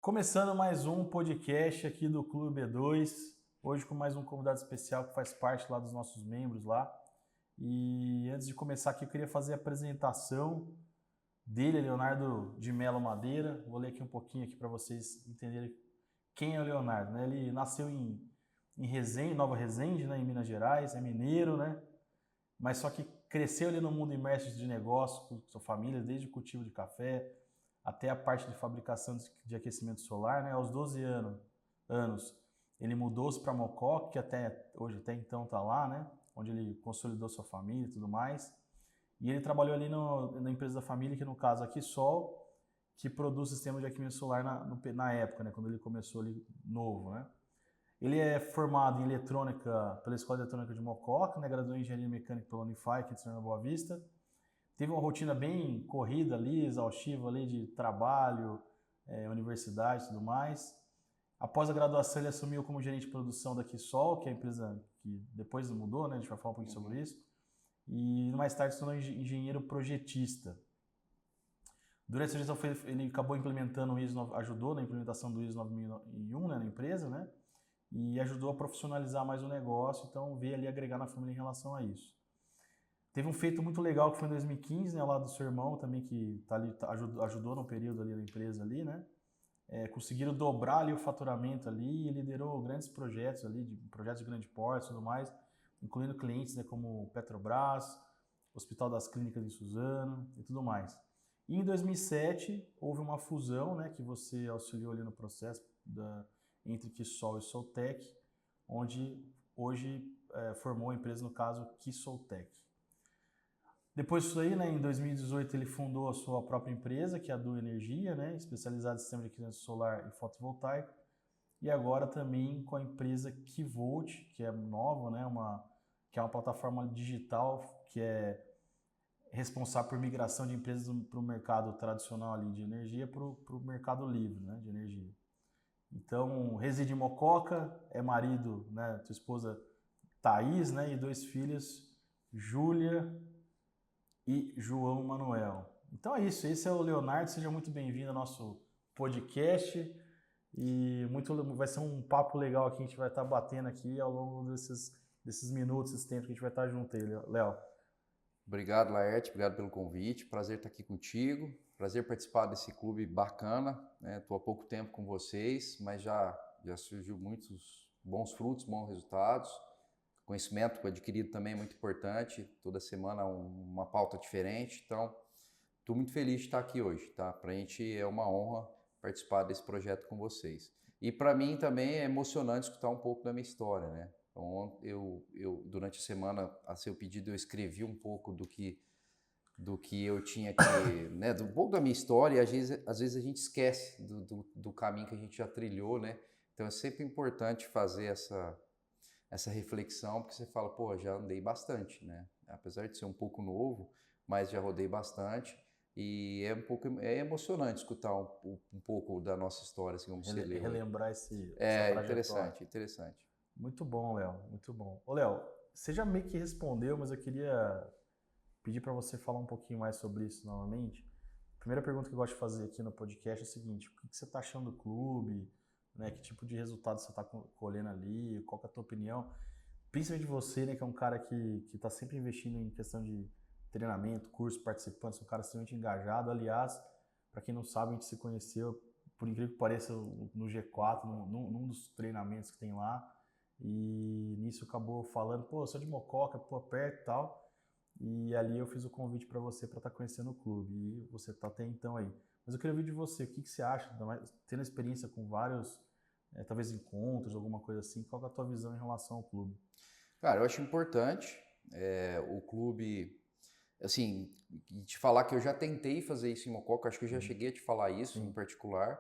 Começando mais um podcast aqui do Clube B2, hoje com mais um convidado especial que faz parte lá dos nossos membros lá. E antes de começar aqui, eu queria fazer a apresentação dele, Leonardo de Melo Madeira. Vou ler aqui um pouquinho aqui para vocês entenderem quem é o Leonardo, né? Ele nasceu em Resende, Nova Resende, né, em Minas Gerais, é mineiro, né? Mas só que cresceu ali no mundo imerso de negócio com sua família, desde o cultivo de café até a parte de fabricação de aquecimento solar, né? Aos 12 anos ele mudou-se para Mococa, que até então está lá, né? Onde ele consolidou sua família e tudo mais. E ele trabalhou ali na empresa da família, que no caso aqui Sol, que produz sistemas de aquecimento solar na época, né? Quando ele começou ali novo, né? Ele é formado em eletrônica pela Escola de Eletrônica de Mococa, né? Graduou em engenharia mecânica pela Unify, aqui de São Boa Vista. Teve uma rotina bem corrida ali, exaustiva ali de trabalho, universidade e tudo mais. Após a graduação, ele assumiu como gerente de produção da Quisol, que é a empresa que depois mudou, né? A gente vai falar um pouquinho sobre isso. E mais tarde se tornou engenheiro projetista. Durante essa gestão, ele acabou implementando o ISO, ajudou na implementação do ISO 9001, né, na empresa, né? E ajudou a profissionalizar mais o negócio, então veio ali agregar na família em relação a isso. Teve um feito muito legal que foi em 2015, né, lá do seu irmão também, que tá ali, ajudou no período ali da empresa ali, né? Conseguiram dobrar ali o faturamento ali e liderou grandes projetos ali, projetos de grande porte e tudo mais, incluindo clientes, né, como Petrobras, Hospital das Clínicas em Suzano e tudo mais. E em 2007 houve uma fusão, né, que você auxiliou ali no processo entre Quisol e Soltec, onde hoje formou a empresa, no caso, Quisoltec. Depois disso aí, né, em 2018, ele fundou a sua própria empresa, que é a Du Energia, né, especializada em sistema de aquecimento solar e fotovoltaico. E agora também com a empresa Kivolt, que é nova, né, que é uma plataforma digital que é responsável por migração de empresas para o mercado tradicional ali de energia para o mercado livre, né, de energia. Então, reside em Mococa, é marido, né, tua esposa Thaís, né, e 2 filhos, Júlia e João Manuel. Então é isso, esse é o Leonardo, seja muito bem-vindo ao nosso podcast e vai ser um papo legal aqui, a gente vai estar batendo aqui ao longo desses minutos, esse tempo que a gente vai estar junto aí, Léo. Obrigado, Laerte, obrigado pelo convite, prazer estar aqui contigo, prazer participar desse clube bacana, né? Estou há pouco tempo com vocês, mas já surgiu muitos bons frutos, bons resultados, conhecimento adquirido também é muito importante, toda semana uma pauta diferente, então estou muito feliz de estar aqui hoje, tá? Para a gente é uma honra participar desse projeto com vocês. E para mim também é emocionante escutar um pouco da minha história, né? Então, eu durante a semana, a seu pedido, eu escrevi um pouco do que eu tinha que, né, um pouco da minha história, e às vezes a gente esquece do caminho que a gente já trilhou, né? Então é sempre importante fazer essa reflexão, porque você fala, pô, já andei bastante, né? Apesar de ser um pouco novo, mas já rodei bastante. E é emocionante escutar um pouco da nossa história, assim como você leu aí. Relembrar essa É trajetória. interessante. Muito bom, Léo, muito bom. Ô, Léo, você já meio que respondeu, mas eu queria pedir para você falar um pouquinho mais sobre isso novamente. A primeira pergunta que eu gosto de fazer aqui no podcast é a seguinte: o que você está achando do clube? Né? Que tipo de resultado você está colhendo ali? Qual que é a tua opinião? Principalmente você, né, que é um cara que está sempre investindo em questão de treinamento, curso, participantes, um cara extremamente engajado. Aliás, para quem não sabe, a gente se conheceu, por incrível que pareça, no G4, num dos treinamentos que tem lá. E nisso acabou falando, pô, eu sou de Mococa, pô, perto e tal. E ali eu fiz o convite para você para estar conhecendo o clube. E você está até então aí. Mas eu queria ouvir de você, o que você acha, tendo experiência com vários, talvez encontros, alguma coisa assim, qual é a tua visão em relação ao clube? Cara, eu acho importante o clube, assim, e te falar que eu já tentei fazer isso em Mococa, acho que eu já cheguei a te falar isso em Sim. particular.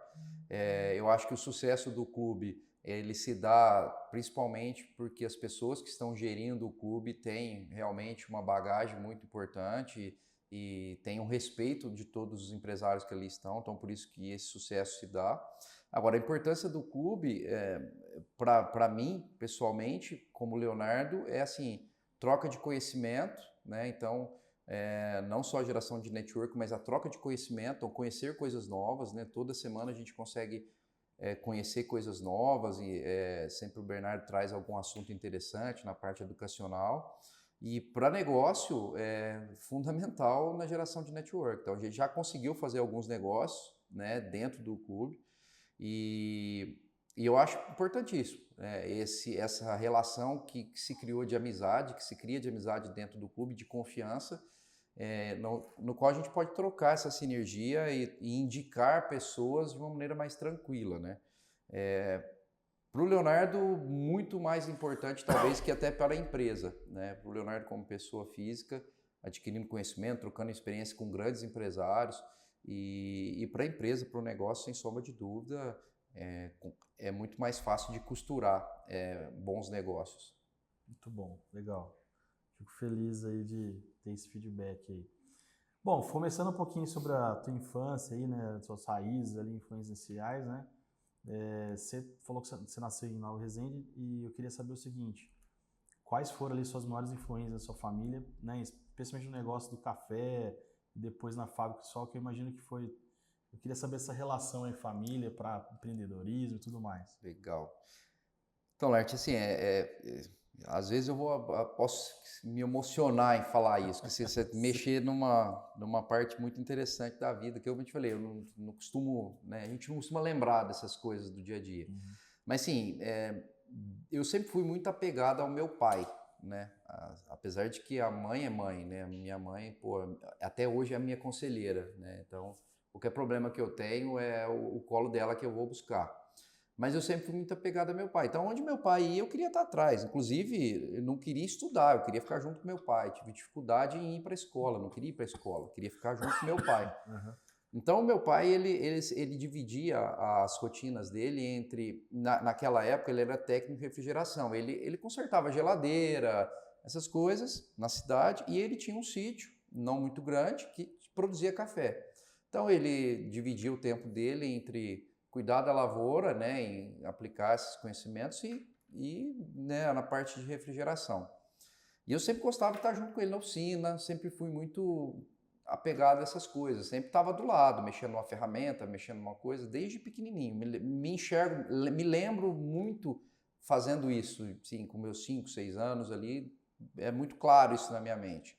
Eu acho que o sucesso do clube, ele se dá principalmente porque as pessoas que estão gerindo o clube têm realmente uma bagagem muito importante e têm um respeito de todos os empresários que ali estão, então por isso que esse sucesso se dá. Agora, a importância do clube, para mim, pessoalmente, como Leonardo, é assim, troca de conhecimento, né? Então, não só a geração de network, mas a troca de conhecimento, ou conhecer coisas novas, né? Toda semana a gente consegue conhecer coisas novas e sempre o Bernardo traz algum assunto interessante na parte educacional. E para negócio é fundamental na geração de network. Então a gente já conseguiu fazer alguns negócios, né, dentro do clube e eu acho importantíssimo, né, essa relação que se criou de amizade, que se cria de amizade dentro do clube, de confiança, no qual a gente pode trocar essa sinergia e indicar pessoas de uma maneira mais tranquila, né? Para o Leonardo, muito mais importante talvez que até para a empresa, né? Para o Leonardo como pessoa física, adquirindo conhecimento, trocando experiência com grandes empresários e para a empresa, para o negócio, sem sombra de dúvida, é muito mais fácil de costurar bons negócios. Muito bom, legal. Fico feliz aí de ter esse feedback aí. Bom, começando um pouquinho sobre a tua infância aí, né, suas raízes ali, influências iniciais, né? Você falou que você nasceu em Nova Resende e eu queria saber o seguinte: quais foram ali suas maiores influências da sua família, né? Especialmente no negócio do café e depois na fábrica só, que eu imagino que foi. Eu queria saber essa relação aí família para empreendedorismo e tudo mais. Legal. Então, Lert, assim, às vezes posso me emocionar em falar isso, que você mexer numa parte muito interessante da vida, que eu te falei, eu não costumo, né, a gente não costuma lembrar dessas coisas do dia a dia. Uhum. Mas, sim, eu sempre fui muito apegado ao meu pai, né, apesar de que a mãe é mãe, né, a minha mãe, pô, até hoje é a minha conselheira, né, então qualquer problema que eu tenho é o colo dela que eu vou buscar. Mas eu sempre fui muito apegado ao meu pai. Então, onde meu pai ia, eu queria estar atrás. Inclusive, eu não queria estudar, eu queria ficar junto com meu pai. Tive dificuldade em ir para a escola, não queria ir para a escola, queria ficar junto com meu pai. Uhum. Então, meu pai, ele dividia as rotinas dele entre... naquela época, ele era técnico de refrigeração. Ele consertava geladeira, essas coisas, na cidade. E ele tinha um sítio, não muito grande, que produzia café. Então, ele dividia o tempo dele entre cuidar da lavoura, né, em aplicar esses conhecimentos e né, na parte de refrigeração. E eu sempre gostava de estar junto com ele na oficina, sempre fui muito apegado a essas coisas, sempre estava do lado, mexendo numa ferramenta, mexendo numa coisa, desde pequenininho. Me lembro muito fazendo isso, sim, com meus 5, 6 anos ali, é muito claro isso na minha mente,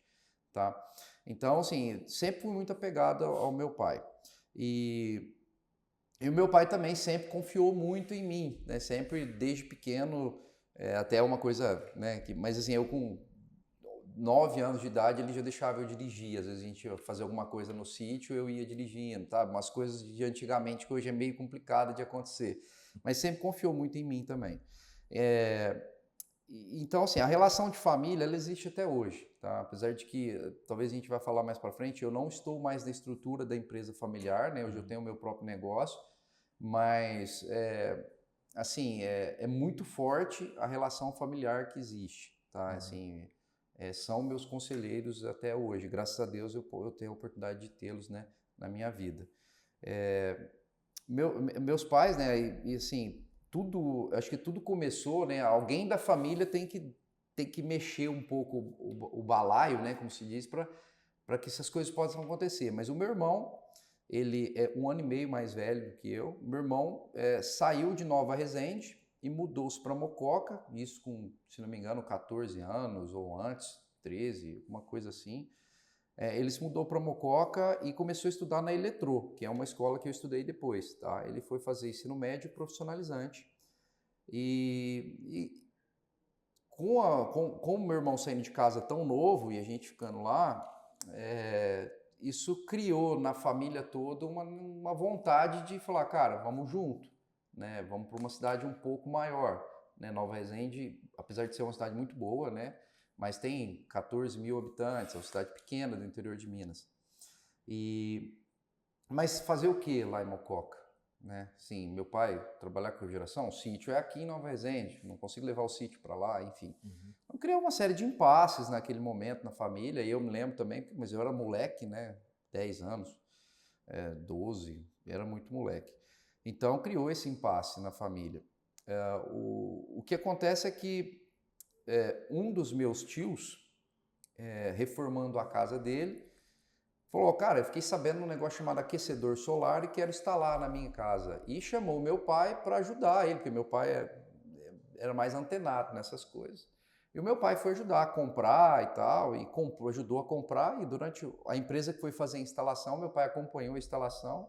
tá? Então, assim, sempre fui muito apegado ao meu pai. E o meu pai também sempre confiou muito em mim, né? Sempre desde pequeno, até uma coisa, né? Mas assim, eu com 9 anos de idade ele já deixava eu dirigir. Às vezes a gente ia fazer alguma coisa no sítio, eu ia dirigindo, tá? Umas coisas de antigamente que hoje é meio complicado de acontecer. Mas sempre confiou muito em mim também. Então, assim, a relação de família, ela existe até hoje, tá? Apesar de que, talvez a gente vai falar mais para frente, eu não estou mais na estrutura da empresa familiar, né? Hoje eu tenho o meu próprio negócio, mas, assim, é muito forte a relação familiar que existe, tá? Assim, são meus conselheiros até hoje. Graças a Deus eu tenho a oportunidade de tê-los, né, na minha vida. Meus pais, né, e assim... acho que tudo começou, né? Alguém da família tem que mexer um pouco o balaio, né? Como se diz, para que essas coisas possam acontecer. Mas o meu irmão, ele é 1 ano e meio mais velho do que eu. Meu irmão saiu de Nova Resende e mudou-se para Mococa, isso com, se não me engano, 14 anos ou antes, 13, uma coisa assim. Ele se mudou para Mococa e começou a estudar na Eletrô, que é uma escola que eu estudei depois, tá? Ele foi fazer ensino médio profissionalizante e com o meu irmão saindo de casa tão novo e a gente ficando lá, isso criou na família toda uma vontade de falar, cara, vamos junto, né? Vamos para uma cidade um pouco maior, né? Nova Resende, apesar de ser uma cidade muito boa, né? Mas tem 14 mil habitantes, é uma cidade pequena do interior de Minas. Mas fazer o que lá em Mococa? Né? Sim, meu pai trabalhar com refrigeração, o sítio é aqui em Nova Resende, não consigo levar o sítio para lá, enfim. Uhum. Então criou uma série de impasses naquele momento na família, e eu me lembro também, mas eu era moleque, né? 10 anos, 12, era muito moleque. Então criou esse impasse na família. O que acontece é que um dos meus tios, reformando a casa dele, Falou, cara, eu fiquei sabendo de um negócio chamado aquecedor solar e quero instalar na minha casa. E chamou meu pai para ajudar ele, porque meu pai era mais antenado nessas coisas. E o meu pai foi ajudar a comprar e tal, e ajudou a comprar, e durante a empresa que foi fazer a instalação, meu pai acompanhou a instalação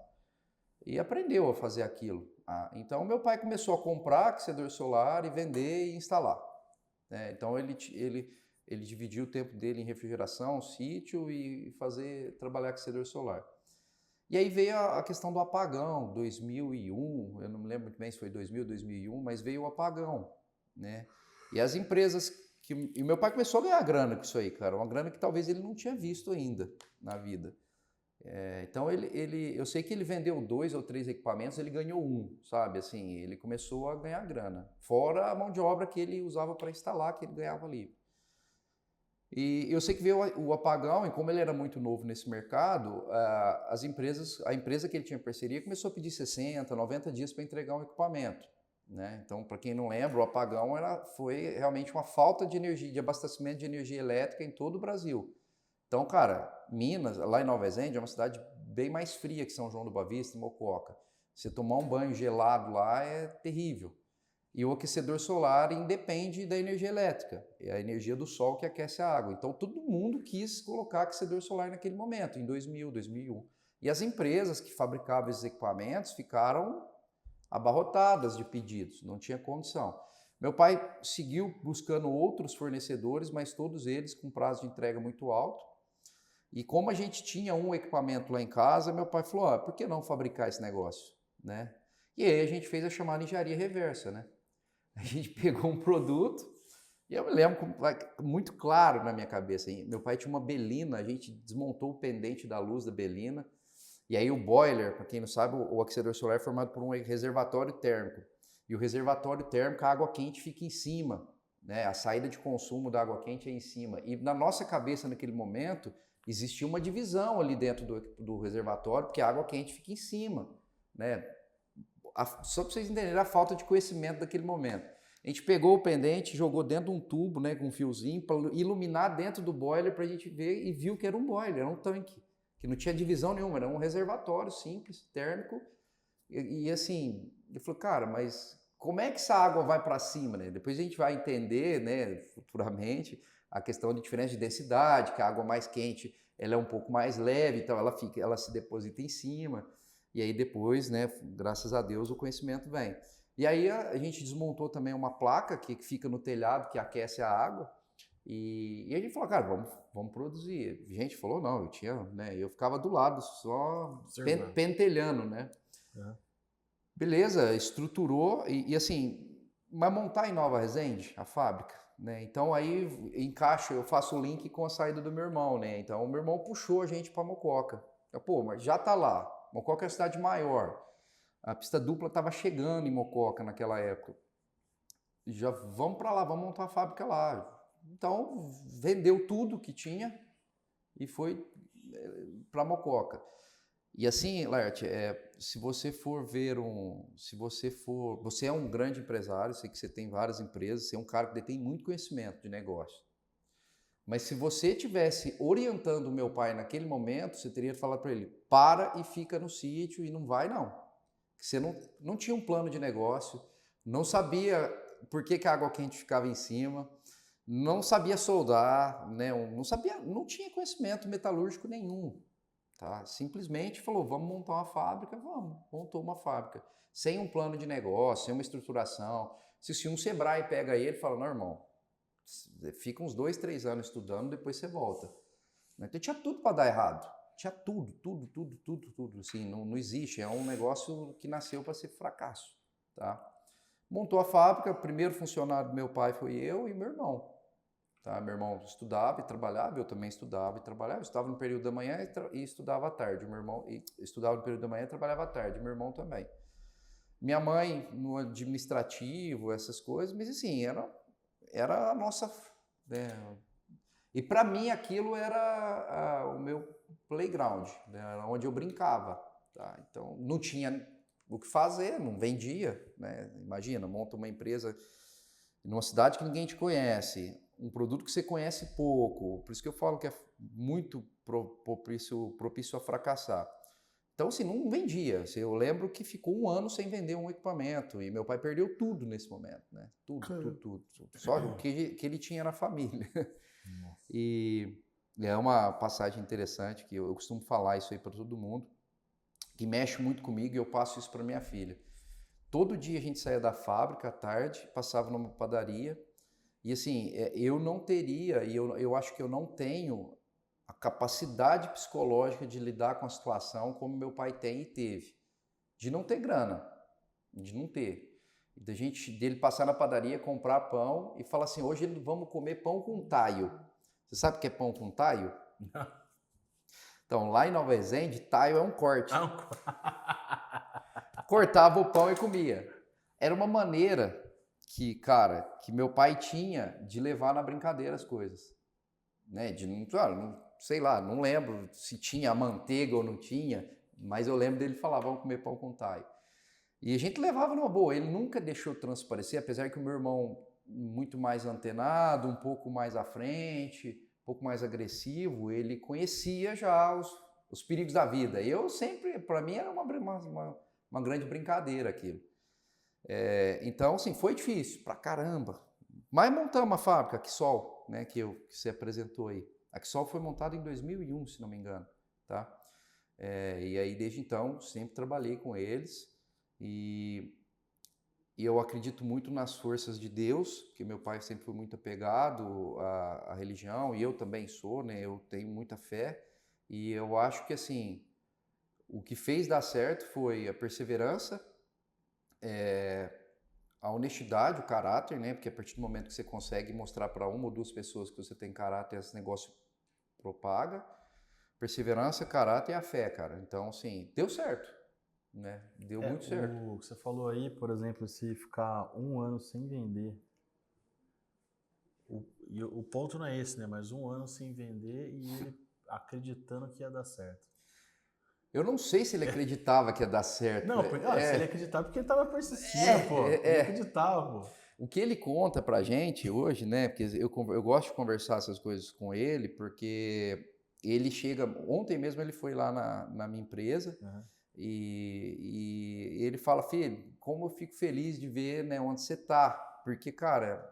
e aprendeu a fazer aquilo. Então, meu pai começou a comprar aquecedor solar e vender e instalar. Né? Então, ele dividiu o tempo dele em refrigeração, sítio e trabalhar aquecedor solar. E aí veio a questão do apagão, 2001, eu não me lembro muito bem se foi 2000, 2001, mas veio o apagão, né? E as empresas e meu pai começou a ganhar grana com isso aí, cara, uma grana que talvez ele não tinha visto ainda na vida. Então eu sei que ele vendeu 2 ou 3 equipamentos, ele ganhou um, sabe? Assim, ele começou a ganhar grana, fora a mão de obra que ele usava para instalar, que ele ganhava livre. E eu sei que veio o apagão, e como ele era muito novo nesse mercado, a empresa que ele tinha parceria começou a pedir 60, 90 dias para entregar um equipamento. Né? Então, para quem não lembra, o apagão foi realmente uma falta de energia, de abastecimento de energia elétrica em todo o Brasil. Então, cara, Minas, lá em Nova Resende, é uma cidade bem mais fria que São João do Boa Vista e Mococa. Você tomar um banho gelado lá é terrível. E o aquecedor solar independe da energia elétrica, é a energia do sol que aquece a água. Então todo mundo quis colocar aquecedor solar naquele momento, em 2000, 2001. E as empresas que fabricavam esses equipamentos ficaram abarrotadas de pedidos, não tinha condição. Meu pai seguiu buscando outros fornecedores, mas todos eles com prazo de entrega muito alto. E como a gente tinha um equipamento lá em casa, meu pai falou, por que não fabricar esse negócio? Né? E aí a gente fez a chamada engenharia reversa, né? A gente pegou um produto, e eu me lembro muito claro na minha cabeça. Meu pai tinha uma belina, a gente desmontou o pendente da luz da belina, e aí o boiler, para quem não sabe, o aquecedor solar é formado por um reservatório térmico. E o reservatório térmico, a água quente fica em cima, né? A saída de consumo da água quente é em cima. E na nossa cabeça, naquele momento, existia uma divisão ali dentro do reservatório, porque a água quente fica em cima, né? Só para vocês entenderem a falta de conhecimento daquele momento. A gente pegou o pendente, jogou dentro de um tubo, né, com um fiozinho, para iluminar dentro do boiler para a gente ver, e viu que era um boiler, era um tanque, que não tinha divisão nenhuma, era um reservatório simples, térmico. E assim, eu falei, cara, mas como é que essa água vai para cima? Né? Depois a gente vai entender, né, futuramente, a questão de diferença de densidade, que a água mais quente ela é um pouco mais leve, então ela se deposita em cima. E aí depois, né, graças a Deus, o conhecimento vem. E aí a gente desmontou também uma placa que fica no telhado, que aquece a água. E a gente falou, cara, vamos produzir. A gente falou, não, eu ficava do lado, só pentelhando, né? Beleza, estruturou e assim, mas montar em Nova Resende, a fábrica, né? Então aí eu faço o link com a saída do meu irmão, né? Então o meu irmão puxou a gente para Mococa. Pô, mas já tá lá. Mococa é a cidade maior. A pista dupla estava chegando em Mococa naquela época. Já vamos para lá, vamos montar a fábrica lá. Então, vendeu tudo que tinha e foi para Mococa. E assim, Laerte, se você for ver você é um grande empresário, sei que você tem várias empresas, você é um cara que tem muito conhecimento de negócio. Mas se você tivesse orientando o meu pai naquele momento, você teria falado para ele, para e fica no sítio e não vai não. Você não tinha um plano de negócio, não sabia por que a água quente ficava em cima, não sabia soldar, né? Não tinha conhecimento metalúrgico nenhum. Tá? Simplesmente falou, vamos montar uma fábrica, montou uma fábrica. Sem um plano de negócio, sem uma estruturação. Se um Sebrae pega ele e fala, não, irmão, fica uns 2, 3 anos estudando, depois você volta. Então tinha tudo para dar errado. Tinha tudo. Assim, não existe, é um negócio que nasceu para ser fracasso. Tá? Montou a fábrica, o primeiro funcionário do meu pai foi eu e meu irmão. Tá? Meu irmão estudava e trabalhava, eu também estudava e trabalhava. Eu estudava no período da manhã e estudava à tarde. Meu irmão estudava no período da manhã e trabalhava à tarde. Meu irmão também. Minha mãe no administrativo, essas coisas, mas assim, era a nossa... Né? E para mim aquilo era o meu playground, né? Era onde eu brincava. Tá? Então não tinha o que fazer, não vendia. Né? Imagina, monta uma empresa numa cidade que ninguém te conhece, um produto que você conhece pouco, por isso que eu falo que é muito propício a fracassar. Então, assim, não vendia. Eu lembro que ficou 1 ano sem vender um equipamento e meu pai perdeu tudo nesse momento, né? Tudo. Só o que ele tinha na família. Nossa. E é uma passagem interessante que eu costumo falar isso aí para todo mundo, que mexe muito comigo e eu passo isso para minha filha. Todo dia a gente saía da fábrica à tarde, passava numa padaria e assim, eu não teria, e eu acho que eu não tenho a capacidade psicológica de lidar com a situação como meu pai tem e teve. De não ter grana, de não ter. Dele passar na padaria, comprar pão e falar assim, hoje vamos comer pão com taio. Você sabe o que é pão com taio? Não. Então, lá em Nova Resende, taio é um corte. Não. Cortava o pão e comia. Era uma maneira que meu pai tinha de levar na brincadeira as coisas. Né? Sei lá, não lembro se tinha manteiga ou não tinha, mas eu lembro dele falar, vamos comer pão com taio. E a gente levava numa boa, ele nunca deixou transparecer, apesar que o meu irmão muito mais antenado, um pouco mais à frente, um pouco mais agressivo, ele conhecia já os perigos da vida. Eu sempre, para mim era uma grande brincadeira aquilo. Então, assim, foi difícil pra caramba. Mas montamos a fábrica, a Quisol, né, que você apresentou aí. A Quisol foi montada em 2001, se não me engano, tá? E aí, desde então, sempre trabalhei com eles e eu acredito muito nas forças de Deus, porque meu pai sempre foi muito apegado à religião e eu também sou, né? Eu tenho muita fé e eu acho que, assim, o que fez dar certo foi a perseverança, a honestidade, o caráter, né? Porque a partir do momento que você consegue mostrar para 1 ou 2 pessoas que você tem caráter, esse negócio propaga. Perseverança, caráter e a fé, cara. Então, assim, deu certo, né? Deu muito certo. O que você falou aí, por exemplo, se ficar 1 ano sem vender, o ponto não é esse, né? Mas 1 ano sem vender e ele acreditando que ia dar certo. Eu não sei se ele acreditava que ia dar certo. Não, se ele acreditava, porque ele estava persistindo, pô. Ele acreditava, pô. O que ele conta pra gente hoje, né? Porque eu gosto de conversar essas coisas com ele, porque ele chega... Ontem mesmo ele foi lá na minha empresa e ele fala, filho, como eu fico feliz de ver, né, onde você tá. Porque, cara,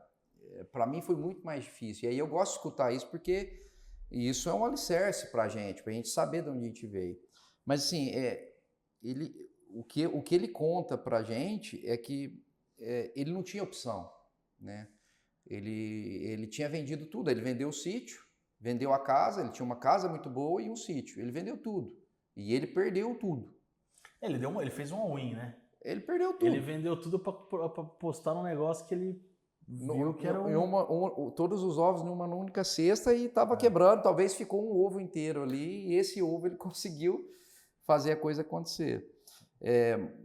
pra mim foi muito mais difícil. E aí eu gosto de escutar isso porque isso é um alicerce pra gente saber de onde a gente veio. Mas assim, o que ele conta pra gente é que ele não tinha opção, né? Ele tinha vendido tudo, ele vendeu o sítio, vendeu a casa, ele tinha uma casa muito boa e um sítio, ele vendeu tudo. E ele perdeu tudo. Ele fez um all-in, né? Ele perdeu tudo. Ele vendeu tudo pra postar num negócio que ele viu que era todos os ovos numa única cesta e estava quebrando, talvez ficou um ovo inteiro ali e esse ovo ele conseguiu fazer a coisa acontecer.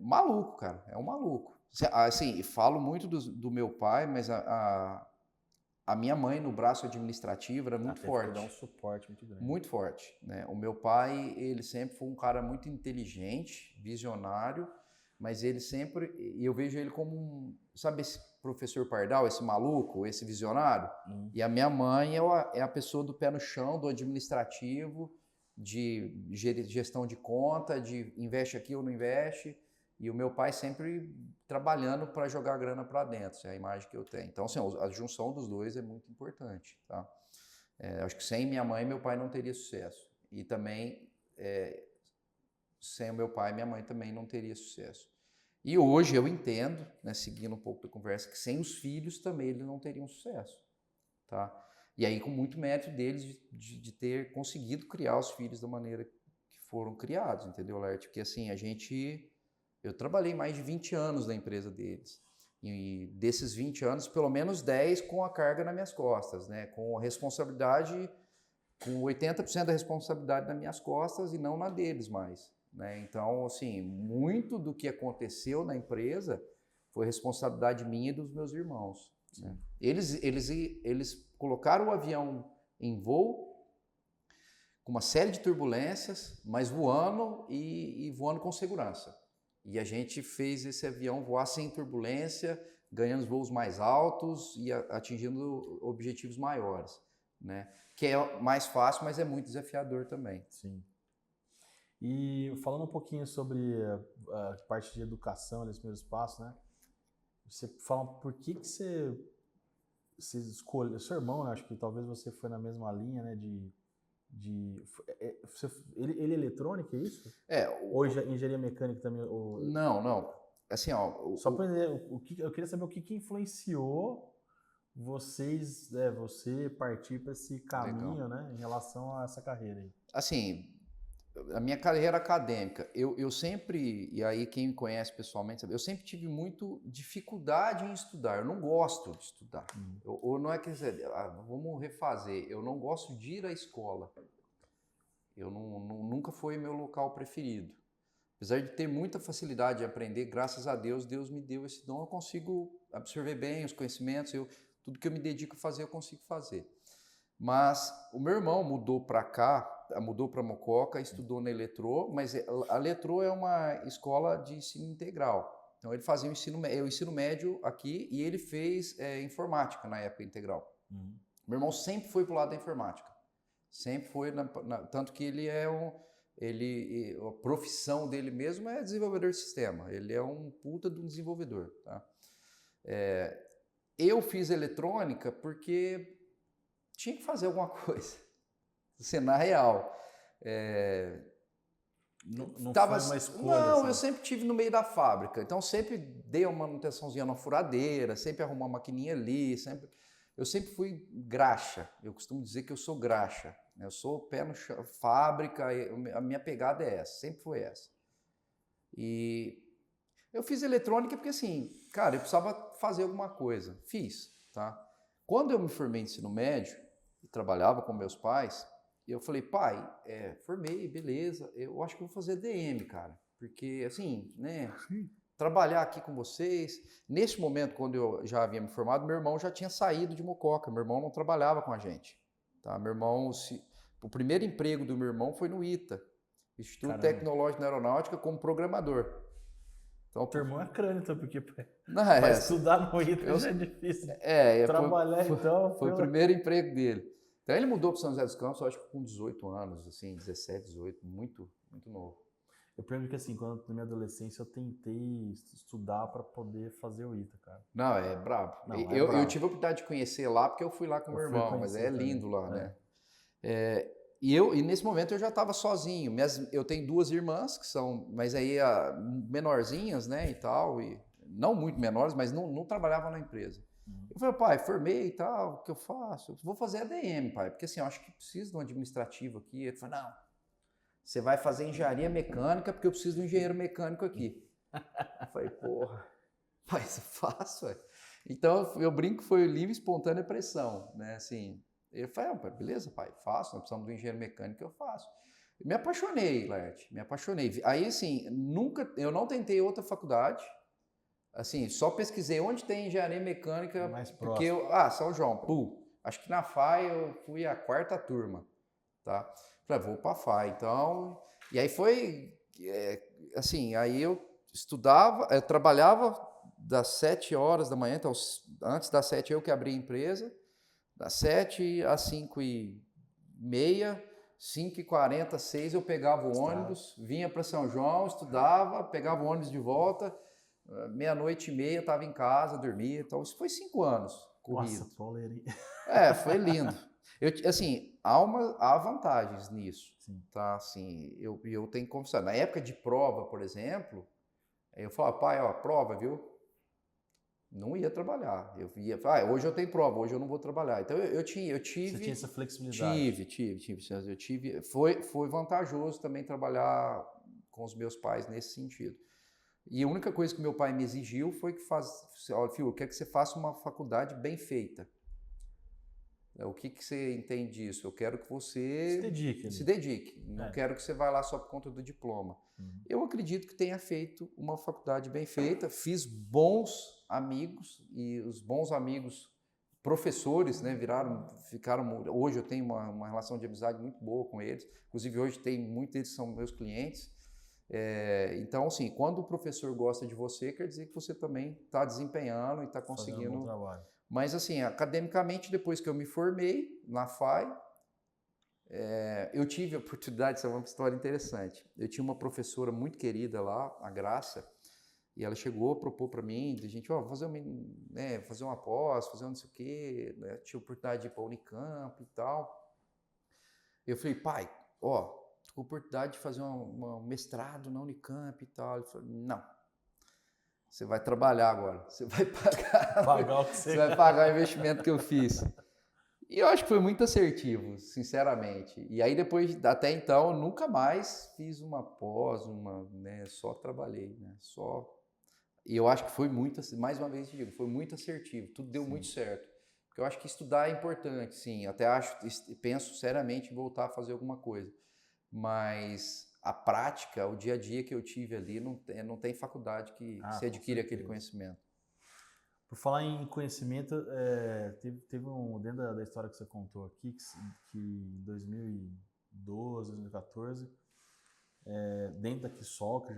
Maluco, cara, é um maluco. Assim, falo muito do meu pai, mas a minha mãe no braço administrativo era muito forte. Dá um suporte muito grande. Muito forte, né? O meu pai, ele sempre foi um cara muito inteligente, visionário, mas ele sempre, e eu vejo ele como sabe esse professor Pardal, esse maluco, esse visionário? E a minha mãe é a pessoa do pé no chão, do administrativo, de gestão de conta, de investe aqui ou não investe, e o meu pai sempre trabalhando para jogar grana para dentro, essa é a imagem que eu tenho. Então, assim, a junção dos dois é muito importante, tá? Acho que sem minha mãe, meu pai não teria sucesso. E também, sem o meu pai, minha mãe também não teria sucesso. E hoje eu entendo, né, seguindo um pouco da conversa, que sem os filhos também eles não teriam sucesso, tá? E aí com muito mérito deles de ter conseguido criar os filhos da maneira que foram criados, entendeu, Laerte? Porque assim, eu trabalhei mais de 20 anos na empresa deles. E desses 20 anos, pelo menos 10 com a carga nas minhas costas, né? Com a responsabilidade, com 80% da responsabilidade nas minhas costas e não na deles mais, né? Então, assim, muito do que aconteceu na empresa foi responsabilidade minha e dos meus irmãos, né? Eles colocaram o avião em voo com uma série de turbulências, mas voando e voando com segurança. E a gente fez esse avião voar sem turbulência, ganhando voos mais altos e atingindo objetivos maiores, né? Que é mais fácil, mas é muito desafiador também. Sim. E falando um pouquinho sobre a parte de educação, nesses primeiros passos, né? Você fala por que você escolheu, seu irmão, né? Acho que talvez você foi na mesma linha, né? Ele é eletrônica, é isso? Ou engenharia mecânica também? Não. Assim, ó, só para entender, eu queria saber o que influenciou você partir para esse caminho, né? Em relação a essa carreira aí. Assim, a minha carreira acadêmica, eu sempre, e aí quem me conhece pessoalmente sabe, eu sempre tive muito dificuldade em estudar, eu não gosto de estudar. Ou não é que dizer, vamos refazer, eu não gosto de ir à escola. Nunca foi meu local preferido. Apesar de ter muita facilidade de aprender, graças a Deus, Deus me deu esse dom, eu consigo absorver bem os conhecimentos, tudo que eu me dedico a fazer, eu consigo fazer. Mas o meu irmão mudou para cá, mudou para Mococa, estudou na Eletrô, mas a Eletrô é uma escola de ensino integral. Então ele fazia o ensino médio aqui e ele fez informática na época integral. Meu irmão sempre foi para o lado da informática. Sempre foi, tanto que a profissão dele mesmo é desenvolvedor de sistema. Ele é um puta de um desenvolvedor. Tá? Eu fiz eletrônica porque tinha que fazer alguma coisa. Assim, na real. Não foi uma escolha? Não, eu sempre tive no meio da fábrica. Então, sempre dei uma manutençãozinha na furadeira, sempre arrumei uma maquininha ali. Eu sempre fui graxa. Eu costumo dizer que eu sou graxa. Eu sou pé no chão, fábrica, a minha pegada é essa, sempre foi essa. E eu fiz eletrônica porque, assim, cara, eu precisava fazer alguma coisa. Fiz, tá? Quando eu me formei em ensino médio e trabalhava com meus pais, eu falei, pai, formei, beleza, eu acho que vou fazer DM, cara. Porque, assim, né, trabalhar aqui com vocês. Nesse momento, quando eu já havia me formado, meu irmão já tinha saído de Mococa, meu irmão não trabalhava com a gente. Tá? Meu irmão, o primeiro emprego do meu irmão foi no ITA, Instituto Tecnológico da Aeronáutica, como programador. Então, teu irmão é crânio, então, porque não, para estudar no ITA já é difícil. Trabalhar, foi o primeiro emprego dele. Então ele mudou para São José dos Campos, eu acho que com 18 anos, assim, 17, 18, muito, muito novo. Eu lembro que assim, quando na minha adolescência eu tentei estudar para poder fazer o ITA, cara. Não, é brabo. Eu tive a oportunidade de conhecer lá porque eu fui lá com meu irmão, mas é lindo também. Lá, né? E nesse momento eu já estava sozinho. Eu tenho duas irmãs que são, mas aí menorzinhas, né, e tal, e não muito menores, mas não trabalhavam na empresa. Eu falei, pai, formei e tal, o que eu faço? Eu vou fazer ADM, pai, porque assim, eu acho que preciso de um administrativo aqui. Ele falou, não, você vai fazer engenharia mecânica porque eu preciso de um engenheiro mecânico aqui. Eu falei, porra, mas eu faço, ué. Então, eu brinco que foi livre, espontânea pressão, né, assim. Ele falou, beleza, pai, faço, nós precisamos de um engenheiro mecânico, eu faço. Eu me apaixonei, Laerte, me apaixonei. Aí, assim, eu não tentei outra faculdade, assim, só pesquisei onde tem engenharia mecânica, mais porque São João, acho que na FAI eu fui a 4ª turma, tá? Falei, vou pra FAI, então, e aí foi, assim, aí eu estudava, eu trabalhava das 7 horas da manhã, então, antes das 7 eu que abri a empresa, das 7 às 5h30, 5h40, 6 eu pegava o ônibus, vinha para São João, estudava, pegava o ônibus de volta, 00:30 estava em casa, dormia. Então, isso foi 5 anos corrido. Nossa, pauleirinho. Foi lindo. Assim, há vantagens nisso. Sim. Tá? Assim, eu tenho que confessar. Na época de prova, por exemplo, eu falava, pai, prova, viu? Não ia trabalhar. Eu ia, hoje eu tenho prova, hoje eu não vou trabalhar. Então eu tive. Você tinha essa flexibilidade? Tive. Foi vantajoso também trabalhar com os meus pais nesse sentido. E a única coisa que meu pai me exigiu foi que olha, filho, eu quero que você faça uma faculdade bem feita. O que você entende disso? Eu quero que você se dedique. Não quero que você vá lá só por conta do diploma. Eu acredito que tenha feito uma faculdade bem feita, fiz bons amigos e os bons amigos professores, né, ficaram. Hoje eu tenho uma relação de amizade muito boa com eles. Inclusive hoje muitos deles são meus clientes. Então, assim, quando o professor gosta de você, quer dizer que você também está desempenhando e está Fazendo um conseguindo. bom trabalho. Mas, assim, academicamente, depois que eu me formei na FAI, eu tive a oportunidade, isso é uma história interessante. Eu tinha uma professora muito querida lá, a Graça, e ela chegou, propôs para mim, de gente, fazer uma pós, fazer um não sei o quê, né? Tinha oportunidade de ir para a Unicamp e tal. Eu falei, pai, tô com oportunidade de fazer um mestrado na Unicamp e tal. Ele falou, não, você vai trabalhar agora, você vai Pagar o que você vai pagar o investimento que eu fiz. E eu acho que foi muito assertivo, sinceramente. E aí depois, até então, eu nunca mais fiz uma pós, né, só trabalhei, né, só. E eu acho que foi muito, mais uma vez digo, foi muito assertivo, tudo deu muito certo. Porque eu acho que estudar é importante, sim. Até penso seriamente em voltar a fazer alguma coisa. Mas a prática, o dia a dia que eu tive ali, não tem faculdade que se adquire aquele conhecimento. Por falar em conhecimento, teve dentro da história que você contou aqui, que em 2012, 2014, dentro da Quisol, que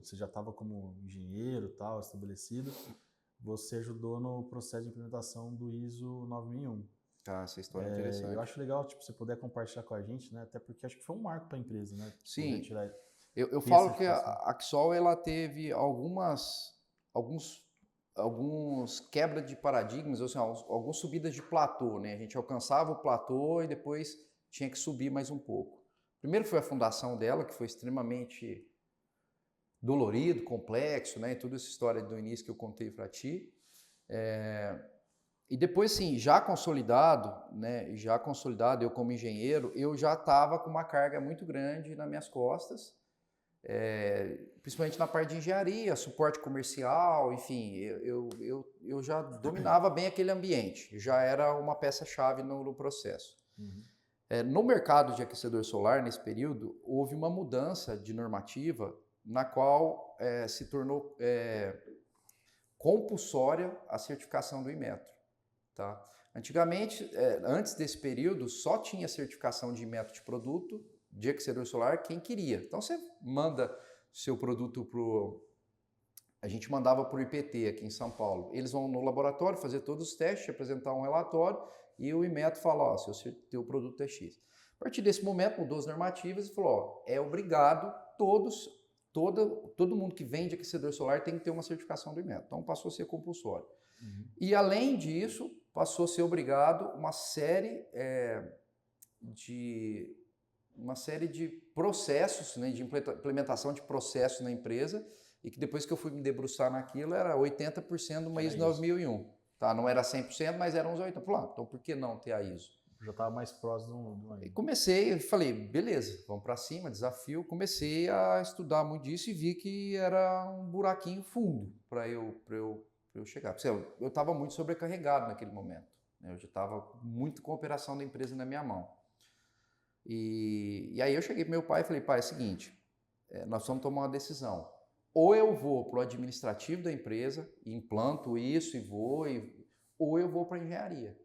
você já estava como engenheiro tal, estabelecido, você ajudou no processo de implementação do ISO 9001. Essa história é interessante. Eu acho legal, tipo, você poder compartilhar com a gente, né? Até porque acho que foi um marco para a empresa, né? Sim, tirar, eu falo que a Quisol, ela teve alguns quebra de paradigmas, ou seja, algumas subidas de platô, né? A gente alcançava o platô e depois tinha que subir mais um pouco. Primeiro foi a fundação dela, que foi extremamente dolorido, complexo, né? E toda essa história do início que eu contei para ti. E depois, sim, já consolidado, eu como engenheiro, eu já estava com uma carga muito grande nas minhas costas, principalmente na parte de engenharia, suporte comercial, enfim, eu já dominava bem aquele ambiente, já era uma peça-chave no processo. Uhum. No mercado de aquecedor solar, nesse período, houve uma mudança de normativa na qual se tornou compulsória a certificação do Inmetro. Tá? Antigamente, antes desse período, só tinha certificação de Inmetro de produto, de aquecedor solar, quem queria. Então, você manda seu produto a gente mandava para o IPT aqui em São Paulo. Eles vão no laboratório fazer todos os testes, apresentar um relatório e o Inmetro fala, teu produto é X. A partir desse momento, mudou as normativas e falou, é obrigado, todo mundo que vende aquecedor solar tem que ter uma certificação do Inmetro. Então, passou a ser compulsório. Uhum. E, além disso, passou a ser obrigado uma série de processos, né, de implementação de processos na empresa, e que depois que eu fui me debruçar naquilo, era 80% do ISO 9001. Tá? Não era 100%, mas eram uns 80%. Então por que não ter a ISO? Já estava mais próximo do ISO. Comecei, falei, beleza, vamos para cima, desafio. Comecei a estudar muito disso e vi que era um buraquinho fundo para eu chegar. Porque eu estava muito sobrecarregado naquele momento. Eu já estava muito com a operação da empresa na minha mão. E aí eu cheguei para meu pai e falei, pai, é o seguinte, nós vamos tomar uma decisão. Ou eu vou para o administrativo da empresa, implanto isso ou eu vou para a engenharia.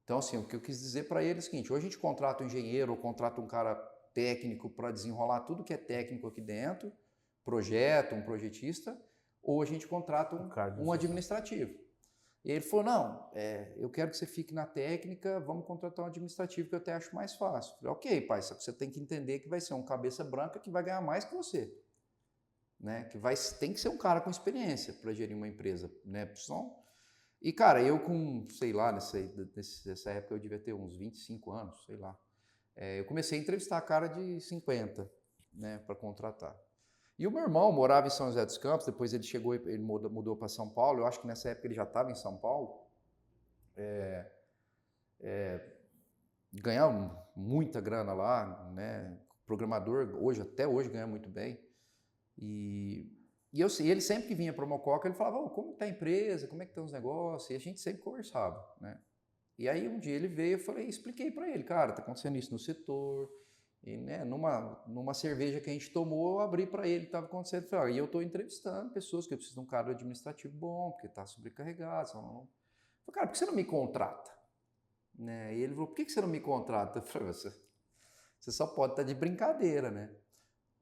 Então, assim, o que eu quis dizer para ele é o seguinte, ou a gente contrata um engenheiro, ou contrata um cara técnico para desenrolar tudo que é técnico aqui dentro, projeto, um projetista, ou a gente contrata um administrativo. E ele falou, não, eu quero que você fique na técnica, vamos contratar um administrativo que eu até acho mais fácil. Eu falei, ok, pai, só que você tem que entender que vai ser um cabeça branca que vai ganhar mais que você. Né? Tem que ser um cara com experiência para gerir uma empresa. Né? E, cara, eu com, sei lá, nessa época eu devia ter uns 25 anos, sei lá. Eu comecei a entrevistar cara de 50, né, para contratar. E o meu irmão morava em São José dos Campos, depois ele mudou para São Paulo, eu acho que nessa época ele já estava em São Paulo, ganhava muita grana lá, né? Programador, até hoje ganha muito bem. E ele sempre que vinha para o Mococa, ele falava, como está a empresa, como é que estão os negócios, e a gente sempre conversava, né? E aí um dia ele veio, expliquei para ele, cara, está acontecendo isso no setor. E, né, numa cerveja que a gente tomou, eu abri para ele o que estava acontecendo. Falei, e eu estou entrevistando pessoas que eu preciso de um cara administrativo bom, porque está sobrecarregado. Falei, cara, por que você não me contrata? Né? E ele falou, por que você não me contrata? Eu falei, você só pode estar de brincadeira, né?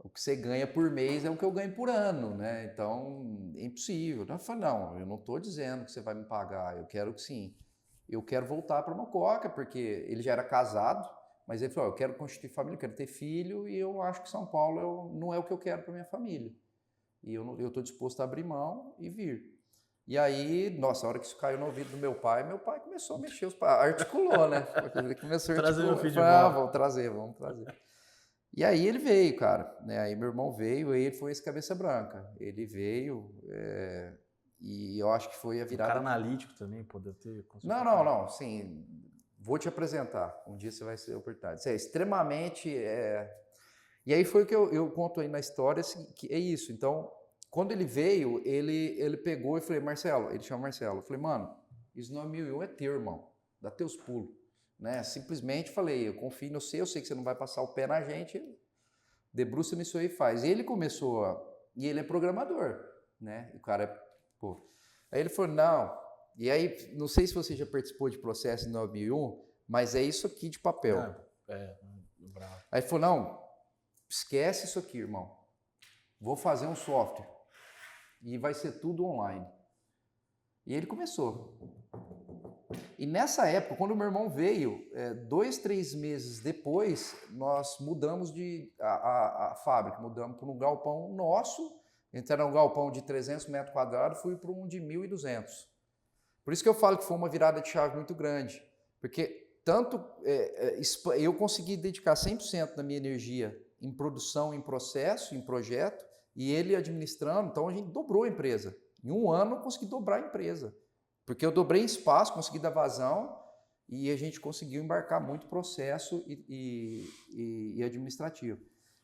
O que você ganha por mês é o que eu ganho por ano, né? Então, é impossível. Eu falei, não, eu não estou dizendo que você vai me pagar, eu quero que sim. Eu quero voltar para Mococa, porque ele já era casado, mas ele falou, eu quero constituir família, eu quero ter filho, e eu acho que São Paulo não é o que eu quero para minha família. E eu estou disposto a abrir mão e vir. E aí, nossa, a hora que isso caiu no ouvido do meu pai começou a mexer, articulou, né? Ele começou a Trazer meu articular. filho de Falei, volta. vamos trazer. E aí ele veio, cara, né? Aí meu irmão veio, aí ele foi esse cabeça branca. Ele veio, e eu acho que foi a virada. Um cara analítico também, pô, deve ter... Não, sim, vou te apresentar. Um dia você vai ser a oportunidade. Isso é extremamente... E aí foi o que eu conto aí na história, que é isso. Então, quando ele veio, ele pegou e falei, Marcelo, ele chama Marcelo, eu falei, mano, isso não é 1001, é teu, irmão, dá teus pulos. Né? Simplesmente falei, eu confio no você, eu sei que você não vai passar o pé na gente, debruça nisso aí e faz. E ele começou e ele é programador, né? O cara pô. Aí ele falou, não, e aí, não sei se você já participou de processo em 9001, mas é isso aqui de papel. Bravo. Aí ele falou, não, esquece isso aqui, irmão, vou fazer um software e vai ser tudo online. E ele começou. E nessa época, quando o meu irmão veio, 2, 3 meses depois, nós mudamos a fábrica, mudamos para um galpão nosso. A gente era um galpão de 300 metros quadrados, fui para um de 1.200. Por isso que eu falo que foi uma virada de chave muito grande, porque eu consegui dedicar 100% da minha energia em produção, em processo, em projeto, e ele administrando, então a gente dobrou a empresa. Em um ano eu consegui dobrar a empresa. Porque eu dobrei espaço, consegui dar vazão e a gente conseguiu embarcar muito processo e administrativo.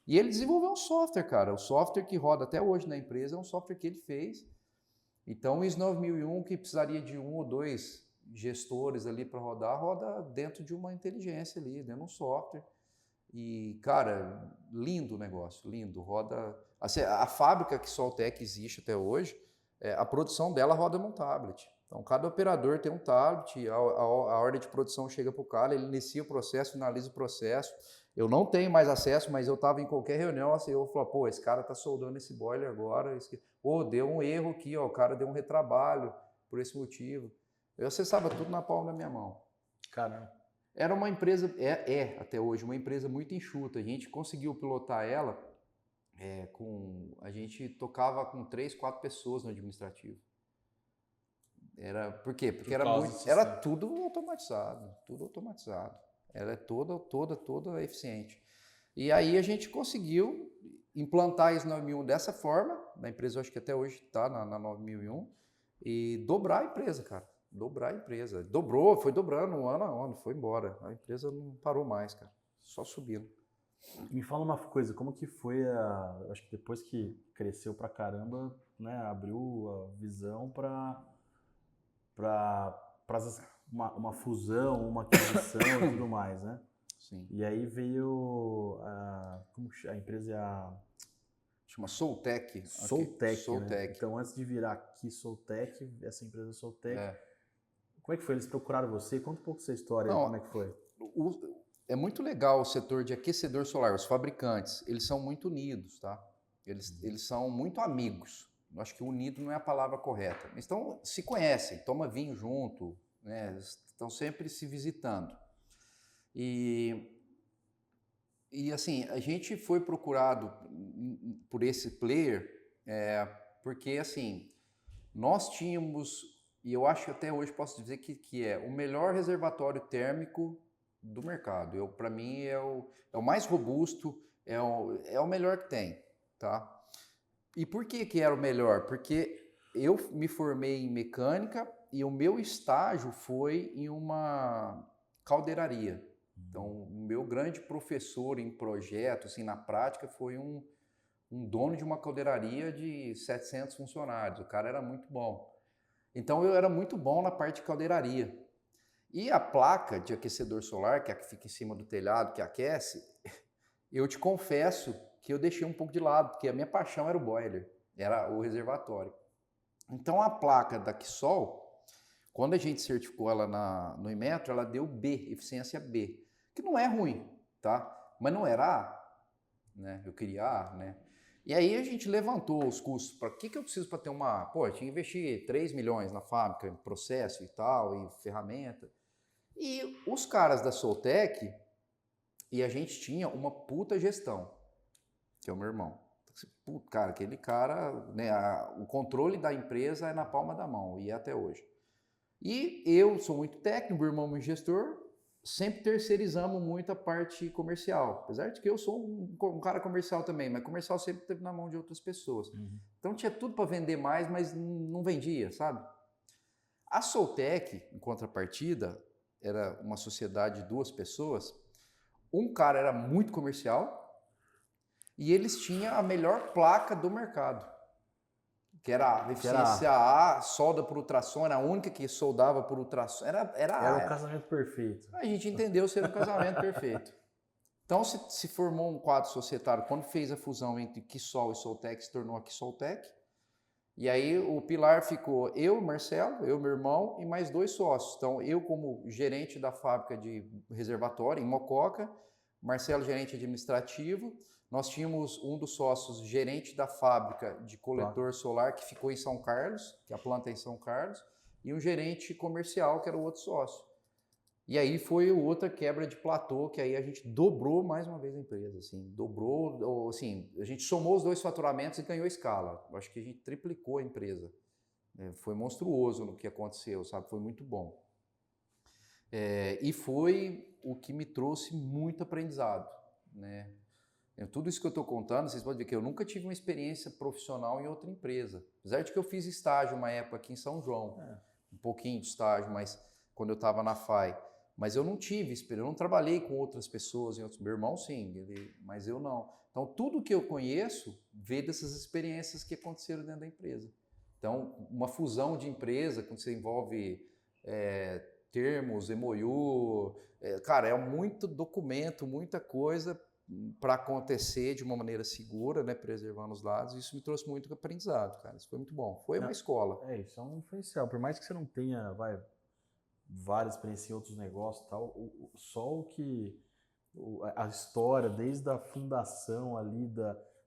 E ele desenvolveu um software, cara. O software que roda até hoje na empresa é um software que ele fez. Então, o ISO 9001, que precisaria de 1 ou 2 gestores ali para rodar, roda dentro de uma inteligência ali, dentro de um software. E, cara, lindo o negócio, lindo. Roda... Assim, a fábrica que Soltec existe até hoje, a produção dela roda num tablet. Então, cada operador tem um tablet, a ordem de produção chega para o cara, ele inicia o processo, finaliza o processo. Eu não tenho mais acesso, mas eu estava em qualquer reunião, assim, eu falo, pô, esse cara está soldando esse boiler agora, deu um erro aqui, o cara deu um retrabalho por esse motivo. Eu acessava tudo na palma da minha mão. Caramba. Era uma empresa, até hoje, uma empresa muito enxuta. A gente conseguiu pilotar ela, a gente tocava com 3, 4 pessoas no administrativo. Por quê? Porque era tudo automatizado, Ela é toda eficiente. E aí a gente conseguiu implantar a ISO 9001 dessa forma, na empresa eu acho que até hoje está na 9001, e dobrar a empresa, cara. Dobrar a empresa. Foi dobrando ano a ano, foi embora. A empresa não parou mais, cara. Só subindo. Me fala uma coisa, como que foi acho que depois que cresceu pra caramba, né, abriu a visão para uma fusão, uma aquisição e tudo mais, né? Sim. E aí veio a empresa chama Soltec. Soltec, né? Então, antes de virar aqui Soltec, essa empresa Soltec, como é que foi? Eles procuraram você? Conta um pouco essa história, como é que foi? É muito legal o setor de aquecedor solar. Os fabricantes, eles são muito unidos, tá? Eles são muito amigos. Eu acho que unido não é a palavra correta. Mas se conhecem, toma vinho junto, né? Estão sempre se visitando. E assim, a gente foi procurado por esse player porque, assim, nós tínhamos, e eu acho que até hoje posso dizer que é o melhor reservatório térmico do mercado. Para mim, é o mais robusto, é o melhor que tem, tá? E por que era o melhor? Porque eu me formei em mecânica e o meu estágio foi em uma caldeiraria. Então, o meu grande professor em projeto, assim, na prática, foi um dono de uma caldeiraria de 700 funcionários. O cara era muito bom. Então, eu era muito bom na parte de caldeiraria. E a placa de aquecedor solar, que é a que fica em cima do telhado, que aquece, eu te confesso que eu deixei um pouco de lado, porque a minha paixão era o boiler, era o reservatório. Então, a placa da Quisol, quando a gente certificou ela no Inmetro, ela deu B, eficiência B, que não é ruim, tá? Mas não era A, né? Eu queria A, né? E aí a gente levantou os custos. Para que eu preciso para ter uma... Pô, eu tinha que investir 3 milhões na fábrica, em processo e tal, e ferramenta. E os caras da Soltec, e a gente tinha uma puta gestão, que é o meu irmão. Puta, cara, aquele cara, né, o controle da empresa é na palma da mão, e é até hoje. E eu sou muito técnico, meu irmão é muito gestor, sempre terceirizamos muito a parte comercial. Apesar de que eu sou um cara comercial também, mas comercial sempre teve na mão de outras pessoas. Então tinha tudo para vender mais, mas não vendia, sabe? A Soltec, em contrapartida, era uma sociedade de 2 pessoas. Um cara era muito comercial e eles tinham a melhor placa do mercado, que era a eficiência A, solda por ultrassom, era a única que soldava por ultrassom. Era o casamento perfeito. A gente entendeu ser um casamento perfeito. Então se formou um quadro societário. Quando fez a fusão entre Quisol e Soltec, se tornou a Quisoltec. E aí o pilar ficou eu, Marcelo, eu, meu irmão e mais 2 sócios. Então eu como gerente da fábrica de reservatório em Mococa, Marcelo gerente administrativo. Nós tínhamos um dos sócios gerente da fábrica de coletor solar que ficou em São Carlos, que é a planta é em São Carlos, e um gerente comercial que era o outro sócio. E aí foi outra quebra de platô, que aí a gente dobrou mais uma vez a empresa, assim, dobrou, assim, a gente somou os 2 faturamentos e ganhou escala. Eu acho que a gente triplicou a empresa. Foi monstruoso no que aconteceu, sabe? Foi muito bom. E foi o que me trouxe muito aprendizado, né? Tudo isso que eu estou contando, vocês podem ver que eu nunca tive uma experiência profissional em outra empresa. Apesar de que eu fiz estágio uma época aqui em São João, um pouquinho de estágio, mas quando eu estava na FAI. Mas eu não tive experiência, eu não trabalhei com outras pessoas, meu irmão sim, mas eu não. Então tudo que eu conheço veio dessas experiências que aconteceram dentro da empresa. Então uma fusão de empresa, quando você envolve termos, MOU, cara, é muito documento, muita coisa para acontecer de uma maneira segura, né, preservando os dados. Isso me trouxe muito aprendizado, cara. Isso foi muito bom. Foi uma escola. Isso é um diferencial. Por mais que você não tenha, várias experiências em outros negócios e tal, só o que a história, desde a fundação ali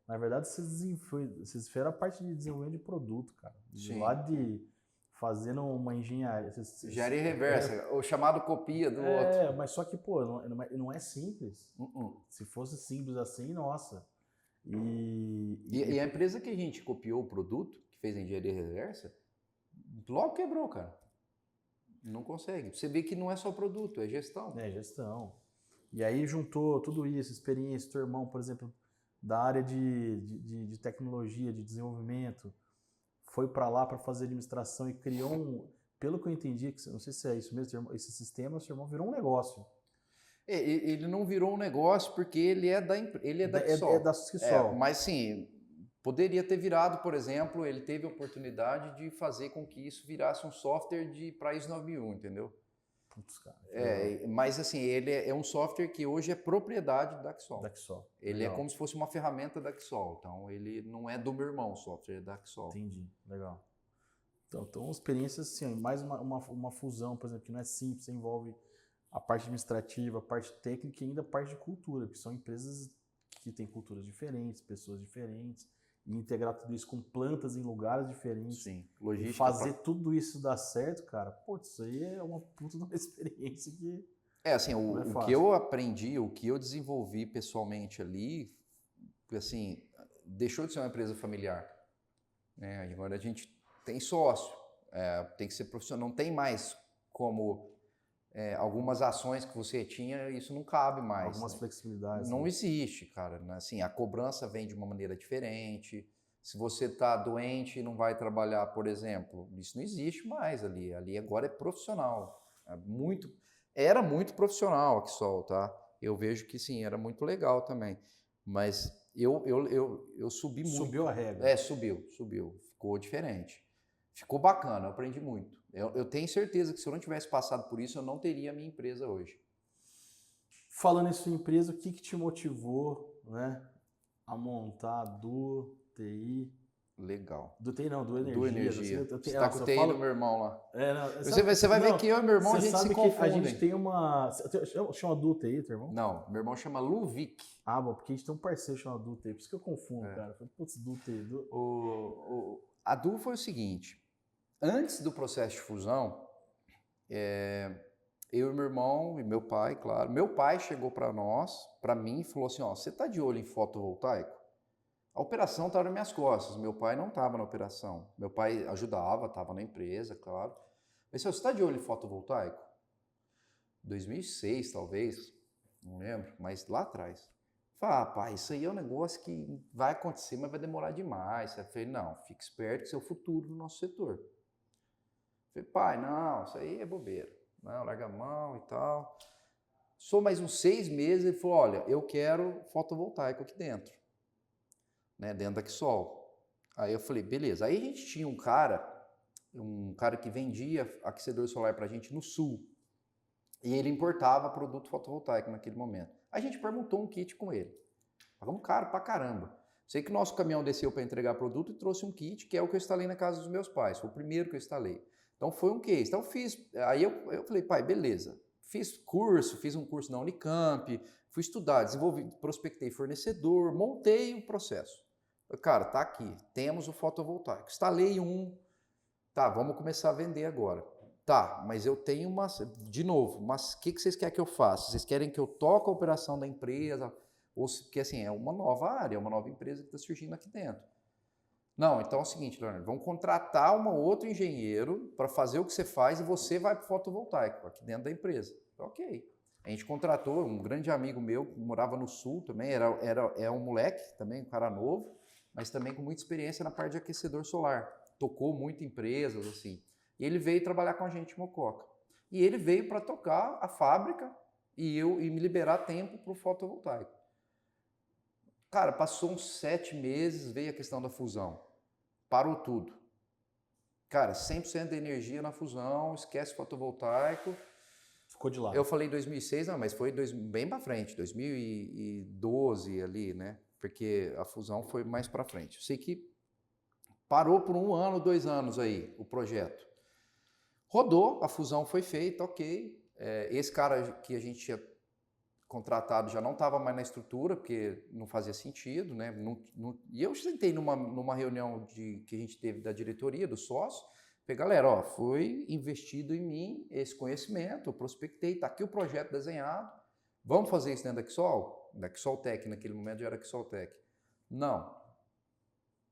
na verdade, vocês fizeram a parte de desenvolvimento de produto, cara. De lá de fazendo uma engenharia. Engenharia reversa, o chamado copia do outro. Mas só que, pô, não é simples. Se fosse simples assim, nossa. E a empresa que a gente copiou o produto, que fez a engenharia reversa, logo quebrou, cara. Não consegue. Você vê que não é só produto, é gestão. É gestão. E aí juntou tudo isso, experiência, teu irmão, por exemplo, da área de tecnologia, de desenvolvimento, foi para lá para fazer administração e criou pelo que eu entendi, não sei se é isso mesmo, esse sistema, seu irmão virou um negócio. Ele não virou um negócio porque ele é da Quisol. É da Quisol. Mas sim, poderia ter virado, por exemplo, ele teve a oportunidade de fazer com que isso virasse um software para ISO 9001, entendeu? Putz, cara. Mas assim, ele é um software que hoje é propriedade da Quisol. Ele legal. É como se fosse uma ferramenta da Quisol. Então, ele não é do meu irmão, o software é da Quisol. Entendi, legal. Então experiências assim, mais uma fusão, por exemplo, que não é simples, envolve a parte administrativa, a parte técnica e ainda a parte de cultura, que são empresas que têm culturas diferentes, pessoas diferentes, e integrar tudo isso com plantas em lugares diferentes. Sim, logística. E fazer tudo isso dar certo, cara, putz, isso aí é uma puta de uma experiência que... Assim, o que eu aprendi, o que eu desenvolvi pessoalmente ali, assim, deixou de ser uma empresa familiar. Né? Agora a gente tem sócio, tem que ser profissional, não tem mais como... algumas ações que você tinha, isso não cabe mais. Algumas flexibilidades. Não existe, cara. Assim, a cobrança vem de uma maneira diferente. Se você está doente e não vai trabalhar, por exemplo, isso não existe mais ali. Ali agora é profissional. Era muito profissional a Quisol, tá? Eu vejo que sim, era muito legal também. Mas eu subi muito. Subiu a regra. Subiu. Ficou diferente. Ficou bacana, eu aprendi muito. Eu tenho certeza que se eu não tivesse passado por isso, eu não teria a minha empresa hoje. Falando em sua empresa, o que te motivou, né, a montar a Duo TI? Legal. Do TI não, do Energia. Do Energia. Assim, Você tá com o TI do meu irmão lá. Não, Você vai ver que eu e meu irmão, a gente se confunde. A gente tem uma... Chama do TI, teu irmão? Não, meu irmão chama Luvic. Bom, porque a gente tem um parceiro chamado do TI, por isso que eu confundo, cara. Putz, do TI. A Du foi o seguinte, antes do processo de fusão, eu e meu irmão e meu pai, claro, meu pai chegou para mim e falou assim, ó, você tá de olho em fotovoltaico? A operação estava nas minhas costas, meu pai não estava na operação. Meu pai ajudava, estava na empresa, claro. Mas você está de olho em fotovoltaico? 2006, talvez, não lembro, mas lá atrás. Falei, pai, isso aí é um negócio que vai acontecer, mas vai demorar demais. Eu falei, não, fique esperto que isso é o futuro do nosso setor. Eu falei, pai, não, isso aí é bobeira. Não, larga a mão e tal. Só mais uns 6 meses, ele falou, olha, eu quero fotovoltaico aqui dentro. Né, dentro da Xol. Aí eu falei, beleza. Aí a gente tinha um cara que vendia aquecedor solar pra gente no sul. E ele importava produto fotovoltaico naquele momento. A gente perguntou um kit com ele. Pagamos caro pra caramba. Sei que o nosso caminhão desceu para entregar produto e trouxe um kit, que é o que eu instalei na casa dos meus pais. Foi o primeiro que eu instalei. Então foi um case. Então aí eu falei, pai, beleza. Fiz um curso na Unicamp, fui estudar, desenvolvi, prospectei fornecedor, montei o processo. Cara, tá aqui, temos o fotovoltaico. Instalei tá, vamos começar a vender agora. Tá, mas eu tenho de novo, mas o que vocês querem que eu faça? Vocês querem que eu toque a operação da empresa? Porque assim, é uma nova área, é uma nova empresa que está surgindo aqui dentro. Não, então é o seguinte, Leonardo, vamos contratar um outro engenheiro para fazer o que você faz e você vai para o fotovoltaico, aqui dentro da empresa. Ok. A gente contratou um grande amigo meu, que morava no sul também, é um moleque também, um cara novo, mas também com muita experiência na parte de aquecedor solar. Tocou muito empresas, assim. E ele veio trabalhar com a gente em Mococa. E ele veio para tocar a fábrica e me liberar tempo para o fotovoltaico. Cara, passou uns 7 meses, veio a questão da fusão. Parou tudo. Cara, 100% da energia na fusão, esquece fotovoltaico. Ficou de lado. Eu falei 2006, não, mas foi bem para frente, 2012 ali, né? Porque a fusão foi mais para frente. Eu sei que parou por 1 ano, 2 anos aí o projeto. Rodou, a fusão foi feita, ok. Esse cara que a gente tinha contratado já não estava mais na estrutura, porque não fazia sentido, né? E eu sentei numa reunião que a gente teve da diretoria, do sócio, falei, galera, ó, foi investido em mim esse conhecimento, eu prospectei, tá aqui o projeto desenhado, vamos fazer isso dentro da Xol? Da Xol Tech, naquele momento já era Xol Tech. Não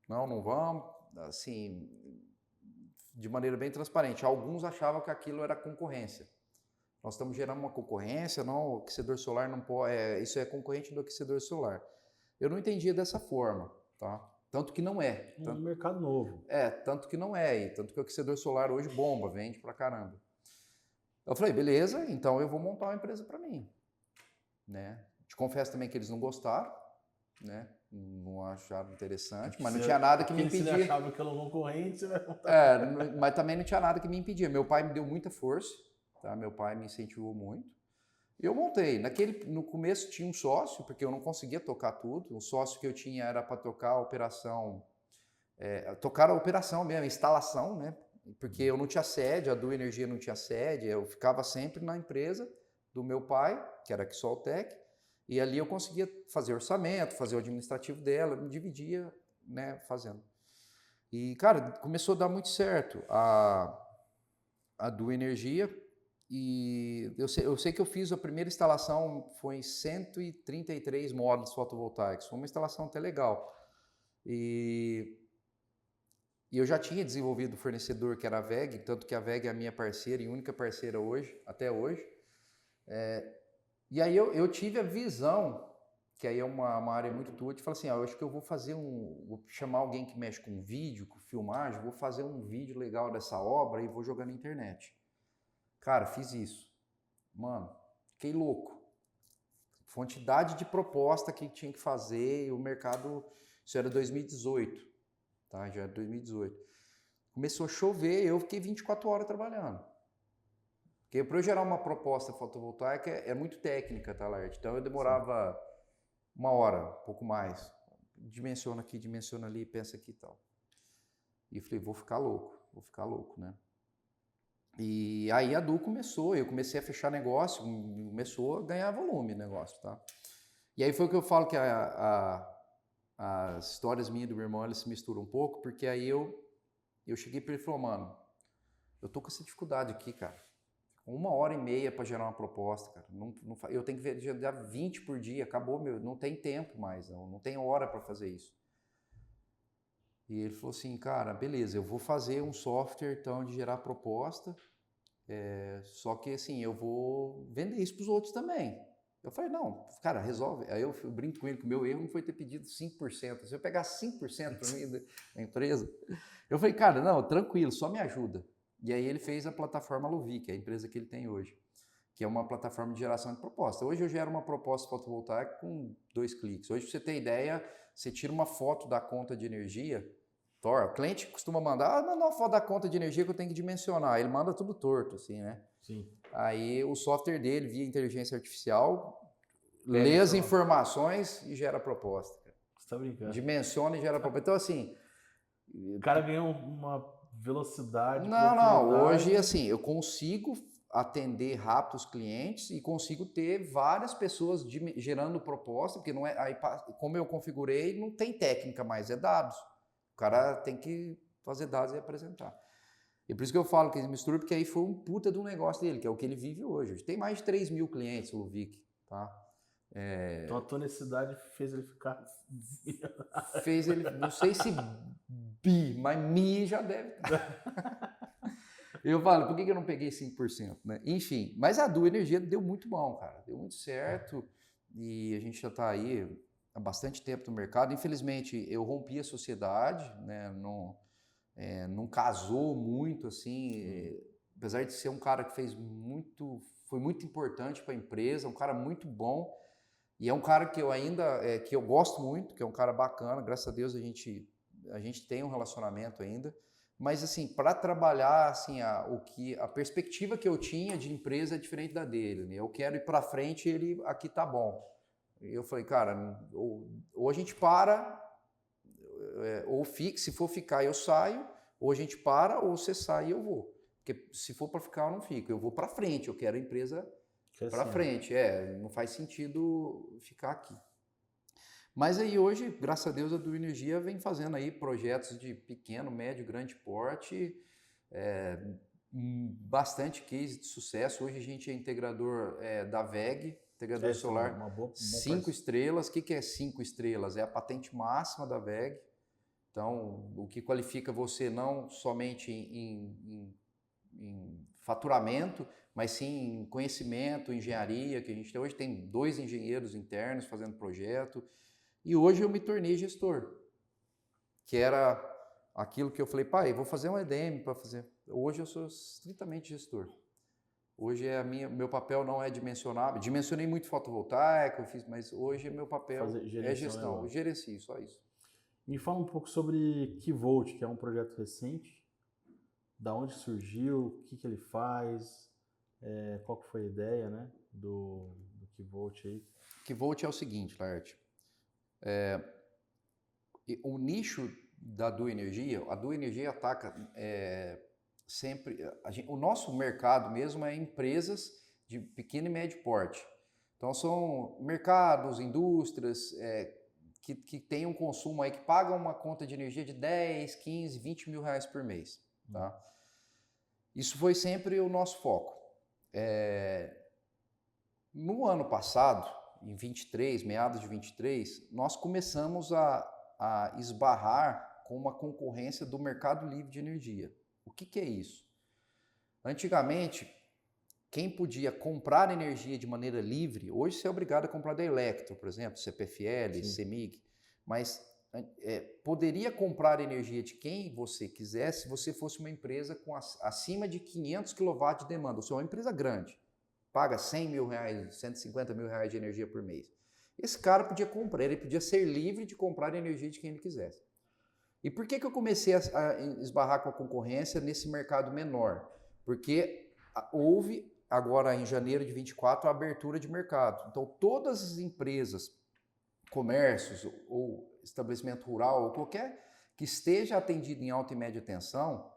vamos, assim, de maneira bem transparente. Alguns achavam que aquilo era concorrência. Nós estamos gerando uma concorrência, não, o aquecedor solar não pode, isso é concorrente do aquecedor solar. Eu não entendia dessa forma, tá? Tanto que não é. Um mercado novo. Tanto que não é, e tanto que o aquecedor solar hoje bomba, vende pra caramba. Eu falei, beleza, então eu vou montar uma empresa para mim, né? Te confesso também que eles não gostaram, né? Não acharam interessante, mas não tinha nada que me impedia. Você achava que era um concorrente, você vai montar. Mas também não tinha nada que me impedia. Meu pai me deu muita força, tá? Meu pai me incentivou muito. E eu montei. No começo tinha um sócio, porque eu não conseguia tocar tudo. O sócio que eu tinha era para tocar a operação, mesmo, a instalação, né? Porque eu não tinha sede, a Du Energia não tinha sede, eu ficava sempre na empresa do meu pai, que era a Xol Tech, e ali eu conseguia fazer orçamento, fazer o administrativo dela, me dividia, né, fazendo. E, cara, começou a dar muito certo a Du Energia, e eu sei que eu fiz a primeira instalação, foi em 133 módulos fotovoltaicos, foi uma instalação até legal. E eu já tinha desenvolvido o fornecedor, que era a WEG, tanto que a WEG é a minha parceira e única parceira hoje, até hoje. E aí eu tive a visão, que aí é uma área muito tua, de falar assim, eu acho que eu vou vou chamar alguém que mexe com vídeo, com filmagem, vou fazer um vídeo legal dessa obra e vou jogar na internet. Cara, fiz isso. Mano, fiquei louco. Quantidade de proposta que tinha que fazer, e o mercado, isso era 2018, tá? Já era 2018. Começou a chover, eu fiquei 24 horas trabalhando. Porque para eu gerar uma proposta fotovoltaica é muito técnica, tá, Laerte? Então eu demorava 1 hora, um pouco mais. Dimensiona aqui, dimensiona ali, pensa aqui e tal. E eu falei, vou ficar louco, né? E aí a Du começou, eu comecei a fechar negócio, começou a ganhar volume o negócio, tá? E aí foi o que eu falo que as histórias minhas e do meu irmão, elas se misturam um pouco, porque aí eu cheguei para ele e falei, mano, eu tô com essa dificuldade aqui, cara. 1h30 para gerar uma proposta, cara. Eu tenho que dar 20 por dia, acabou, não tem tempo mais, não tem hora para fazer isso. E ele falou assim, cara, beleza, eu vou fazer um software então de gerar proposta, só que assim, eu vou vender isso para os outros também. Eu falei, não, cara, resolve. Aí eu brinco com ele que o meu erro não foi ter pedido 5%. Se eu pegar 5% para mim da empresa, eu falei, cara, não, tranquilo, só me ajuda. E aí ele fez a plataforma Luvi, que é a empresa que ele tem hoje, que é uma plataforma de geração de proposta. Hoje eu gero uma proposta fotovoltaica com 2 cliques. Hoje, para você ter ideia, você tira uma foto da conta de energia, o cliente costuma mandar, manda uma foto da conta de energia que eu tenho que dimensionar. Ele manda tudo torto, assim, né? Sim. Aí o software dele, via inteligência artificial, lê as informações e gera a proposta. Você tá brincando. Dimensiona e gera a proposta. Então, assim... O cara ganhou uma velocidade... Não, hoje, assim, eu consigo atender rápido os clientes e consigo ter várias pessoas gerando proposta, porque não é, aí, como eu configurei, não tem técnica mais, é dados. O cara tem que fazer dados e apresentar. E por isso que eu falo que ele mistura, porque aí foi um puta de um negócio dele, que é o que ele vive hoje. Tem mais de 3 mil clientes, o Luvic, tá? Então a tua necessidade fez ele ficar... Fez ele, não sei se mas mi já deve. Eu falo, por que eu não peguei 5%, né? Enfim, mas a Du Energia deu muito bom, cara. Deu muito certo e a gente já está aí há bastante tempo no mercado. Infelizmente, eu rompi a sociedade, né? Não casou muito, assim, apesar de ser um cara que foi muito importante para a empresa, um cara muito bom, e é um cara que eu ainda, que eu gosto muito, que é um cara bacana, graças a Deus a gente tem um relacionamento ainda, mas assim, para trabalhar, assim, a perspectiva que eu tinha de empresa é diferente da dele, né? Eu quero ir para frente, ele aqui tá bom. E eu falei, cara, ou a gente para, ou fica, se for ficar eu saio, ou a gente para, ou você sai e eu vou. Porque se for para ficar eu não fico, eu vou para frente, eu quero a empresa para frente, não faz sentido ficar aqui. Mas aí hoje, graças a Deus, a Du Energia vem fazendo aí projetos de pequeno, médio, grande porte, bastante case de sucesso. Hoje a gente é integrador da WEG, integrador solar, 5 estrelas. O que é 5 estrelas? É a patente máxima da WEG. Então, o que qualifica você não somente em faturamento, mas sim em conhecimento, engenharia, que a gente hoje tem 2 engenheiros internos fazendo projeto. E hoje eu me tornei gestor, que era aquilo que eu falei, pai, vou fazer um EDM para fazer. Hoje eu sou estritamente gestor. Hoje meu papel não é dimensionar. Dimensionei muito fotovoltaico, mas hoje meu papel é gestão. Eu gerencio, só isso. Me fala um pouco sobre Kivolt, que é um projeto recente. Da onde surgiu, o que ele faz, qual que foi a ideia, né, do Kivolt aí? Kivolt é o seguinte, Laerte. O nicho da Du Energia, a Du Energia ataca sempre... o nosso mercado mesmo é empresas de pequeno e médio porte. Então são mercados, indústrias que têm um consumo aí, que pagam uma conta de energia de 10, 15, 20 mil reais por mês. Tá? Isso foi sempre o nosso foco. No ano passado, em 23, meados de 23, nós começamos a esbarrar com uma concorrência do mercado livre de energia. O que é isso? Antigamente, quem podia comprar energia de maneira livre, hoje você é obrigado a comprar da Electro, por exemplo, CPFL, CEMIG, mas poderia comprar energia de quem você quisesse se você fosse uma empresa com acima de 500 kW de demanda, ou seja, uma empresa grande. Paga 100 mil reais, 150 mil reais de energia por mês. Esse cara podia comprar, ele podia ser livre de comprar energia de quem ele quisesse. E por que eu comecei a esbarrar com a concorrência nesse mercado menor? Porque houve, agora em janeiro de 24, a abertura de mercado. Então, todas as empresas, comércios ou estabelecimento rural, ou que esteja atendido em alta e média tensão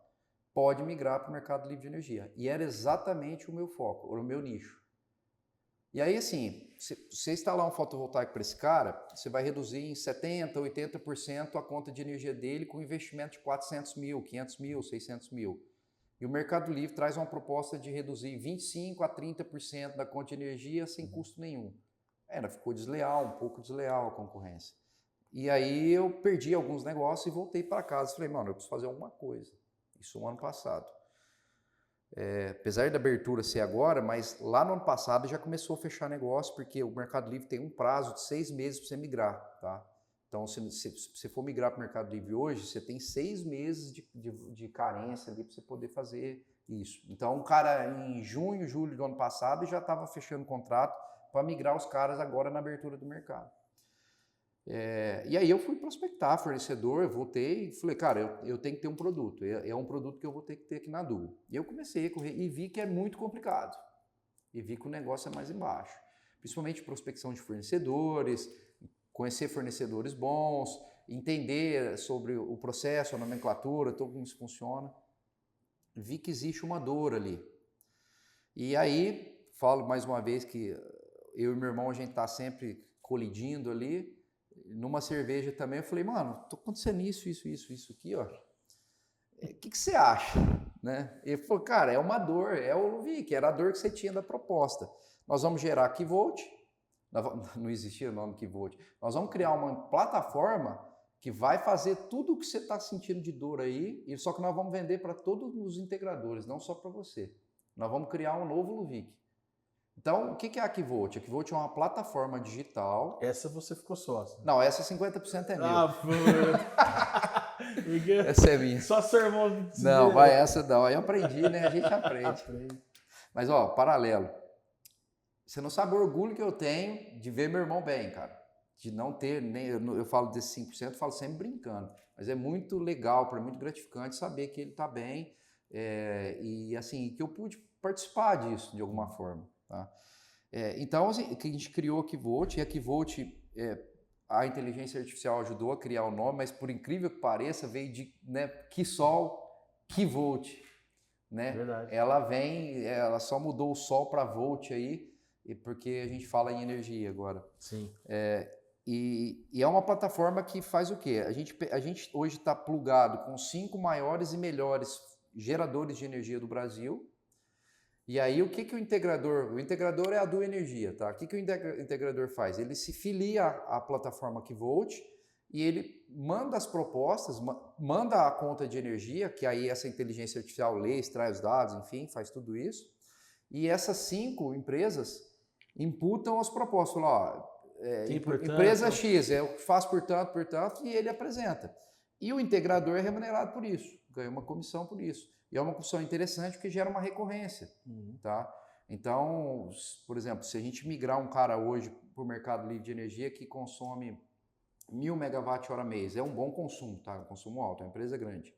pode migrar para o mercado livre de energia. E era exatamente o meu foco, o meu nicho. E aí, assim, se você instalar um fotovoltaico para esse cara, você vai reduzir em 70%, 80% a conta de energia dele com investimento de 400 mil, 500 mil, 600 mil. E o Mercado Livre traz uma proposta de reduzir 25% a 30% da conta de energia sem custo nenhum. Ficou desleal, um pouco desleal a concorrência. E aí eu perdi alguns negócios e voltei para casa. Falei, mano, eu preciso fazer alguma coisa. Isso no ano passado. Apesar da abertura ser agora, mas lá no ano passado já começou a fechar negócio, porque o Mercado Livre tem um prazo de 6 meses para você migrar, tá? Então, se você for migrar para o Mercado Livre hoje, você tem 6 meses de carência ali para você poder fazer isso. Então, o cara em junho, julho do ano passado já estava fechando contrato para migrar os caras agora na abertura do mercado. E aí eu fui prospectar fornecedor, eu voltei e falei, cara, eu tenho que ter um produto, é um produto que eu vou ter que ter aqui na Du. E eu comecei a correr e vi que é muito complicado, e vi que o negócio é mais embaixo, principalmente prospecção de fornecedores, conhecer fornecedores bons, entender sobre o processo, a nomenclatura, tudo como isso funciona. Vi que existe uma dor ali. E aí, falo mais uma vez que eu e meu irmão, a gente está sempre colidindo ali. Numa cerveja também, eu falei, mano, tô acontecendo isso aqui, ó. O que você acha? Né? Ele falou, cara, é uma dor, eu vi que era a dor que você tinha da proposta. Nós vamos gerar Kivolt, não existia o nome Kivolt, nós vamos criar uma plataforma que vai fazer tudo o que você está sentindo de dor aí, só que nós vamos vender para todos os integradores, não só para você. Nós vamos criar um novo Luvic. Então, o que é a Kivolt? A Kivolt é uma plataforma digital. Essa você ficou sócio. Não, essa 50% é minha. Essa é minha. Só seu irmão. Não, vai essa não. Aí eu aprendi, né? A gente aprende. Mas, ó, paralelo. Você não sabe o orgulho que eu tenho de ver meu irmão bem, cara. De não ter, nem eu falo desses 5%, eu falo sempre brincando. Mas é muito legal, para mim, muito gratificante saber que ele está bem. E, assim, que eu pude participar disso de alguma forma. Tá? Então, assim, que a gente criou a Kivolt, e a Kivolt, a inteligência artificial ajudou a criar o nome, mas por incrível que pareça, veio de Kisol, Kivolt. Né? Verdade. Ela só mudou o sol para volt aí, porque a gente fala em energia agora. Sim. E é uma plataforma que faz o quê? A gente hoje está plugado com os 5 maiores e melhores geradores de energia do Brasil. E aí, o que o integrador... O integrador é a Du Energia, tá? O que o integrador faz? Ele se filia à plataforma Kivolt e ele manda as propostas, manda a conta de energia, que aí essa inteligência artificial lê, extrai os dados, enfim, faz tudo isso. E essas 5 empresas imputam as propostas. Falam, empresa X, eu faço por tanto, e ele apresenta. E o integrador é remunerado por isso, ganha uma comissão por isso. E é uma comissão interessante porque gera uma recorrência, tá? Então, por exemplo, se a gente migrar um cara hoje para o mercado livre de energia que consome 1.000 megawatt-hora mês, é um bom consumo, tá? Um consumo alto, é uma empresa grande.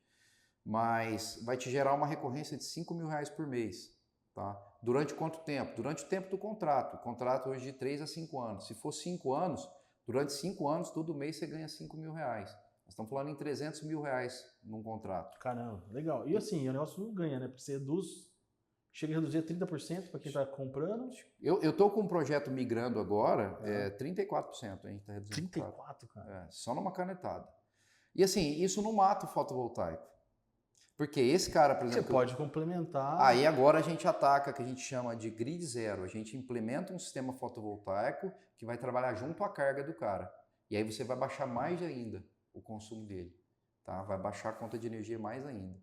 Mas vai te gerar uma recorrência de R$5.000 por mês, tá? Durante quanto tempo? Durante o tempo do contrato. O contrato hoje de 3 a 5 anos. Se for 5 anos, durante 5 anos, todo mês você ganha R$5.000. Nós estamos falando em R$300 mil num contrato. Caramba, legal. E assim, o negócio não ganha, né? Porque você reduz, chega a reduzir 30% para quem está comprando. Eu estou com um projeto migrando agora, 34%, hein? Tá reduzindo 34%, cara. Só numa canetada. E assim, isso não mata o fotovoltaico. Porque esse cara, por exemplo... Você pode complementar. Aí agora a gente ataca, que a gente chama de grid zero. A gente implementa um sistema fotovoltaico que vai trabalhar junto à carga do cara. E aí você vai baixar mais ainda o consumo dele, tá? Vai baixar a conta de energia mais ainda.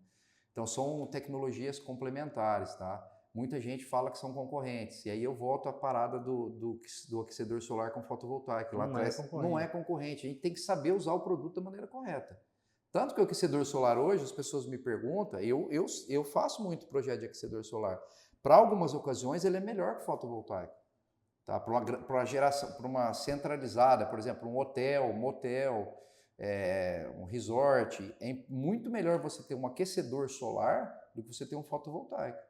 Então são tecnologias complementares, tá? Muita gente fala que são concorrentes, e aí eu volto à parada do aquecedor solar com fotovoltaico. Lá atrás não é concorrente, a gente tem que saber usar o produto da maneira correta. Tanto que o aquecedor solar hoje, as pessoas me perguntam, eu faço muito projeto de aquecedor solar. Para algumas ocasiões ele é melhor que o fotovoltaico. Tá? Para uma geração, para uma centralizada, por exemplo, um hotel, um motel, um resort, é muito melhor você ter um aquecedor solar do que você ter um fotovoltaico.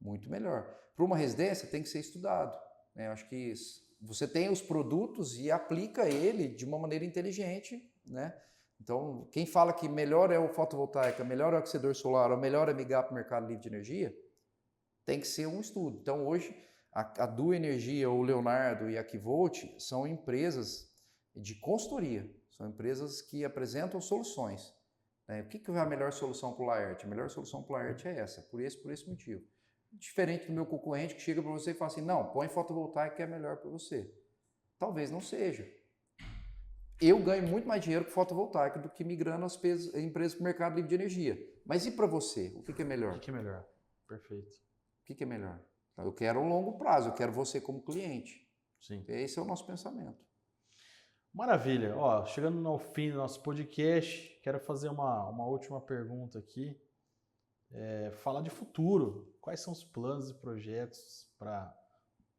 Muito melhor. Para uma residência tem que ser estudado. Né? Eu acho que você tem os produtos e aplica ele de uma maneira inteligente, né? Então, quem fala que melhor é o fotovoltaico, melhor é o aquecedor solar, ou melhor é migrar para o mercado livre de energia, tem que ser um estudo. Então, hoje, a Du Energia, o Leonardo e a Kivolt são empresas de consultoria, são empresas que apresentam soluções. O que é a melhor solução para o Laerte? A melhor solução para o Laerte é essa, por esse motivo. Diferente do meu concorrente que chega para você e fala assim, não, põe fotovoltaico que é melhor para você. Talvez não seja. Eu ganho muito mais dinheiro com fotovoltaico do que migrando as empresas para o mercado livre de energia. Mas e para você? O que é melhor? O que é melhor? Perfeito. O que é melhor? Então, eu quero um longo prazo, eu quero você como cliente. Sim. Esse é o nosso pensamento. Maravilha. Ó, chegando ao fim do nosso podcast, quero fazer uma última pergunta aqui. Falar de futuro. Quais são os planos e projetos para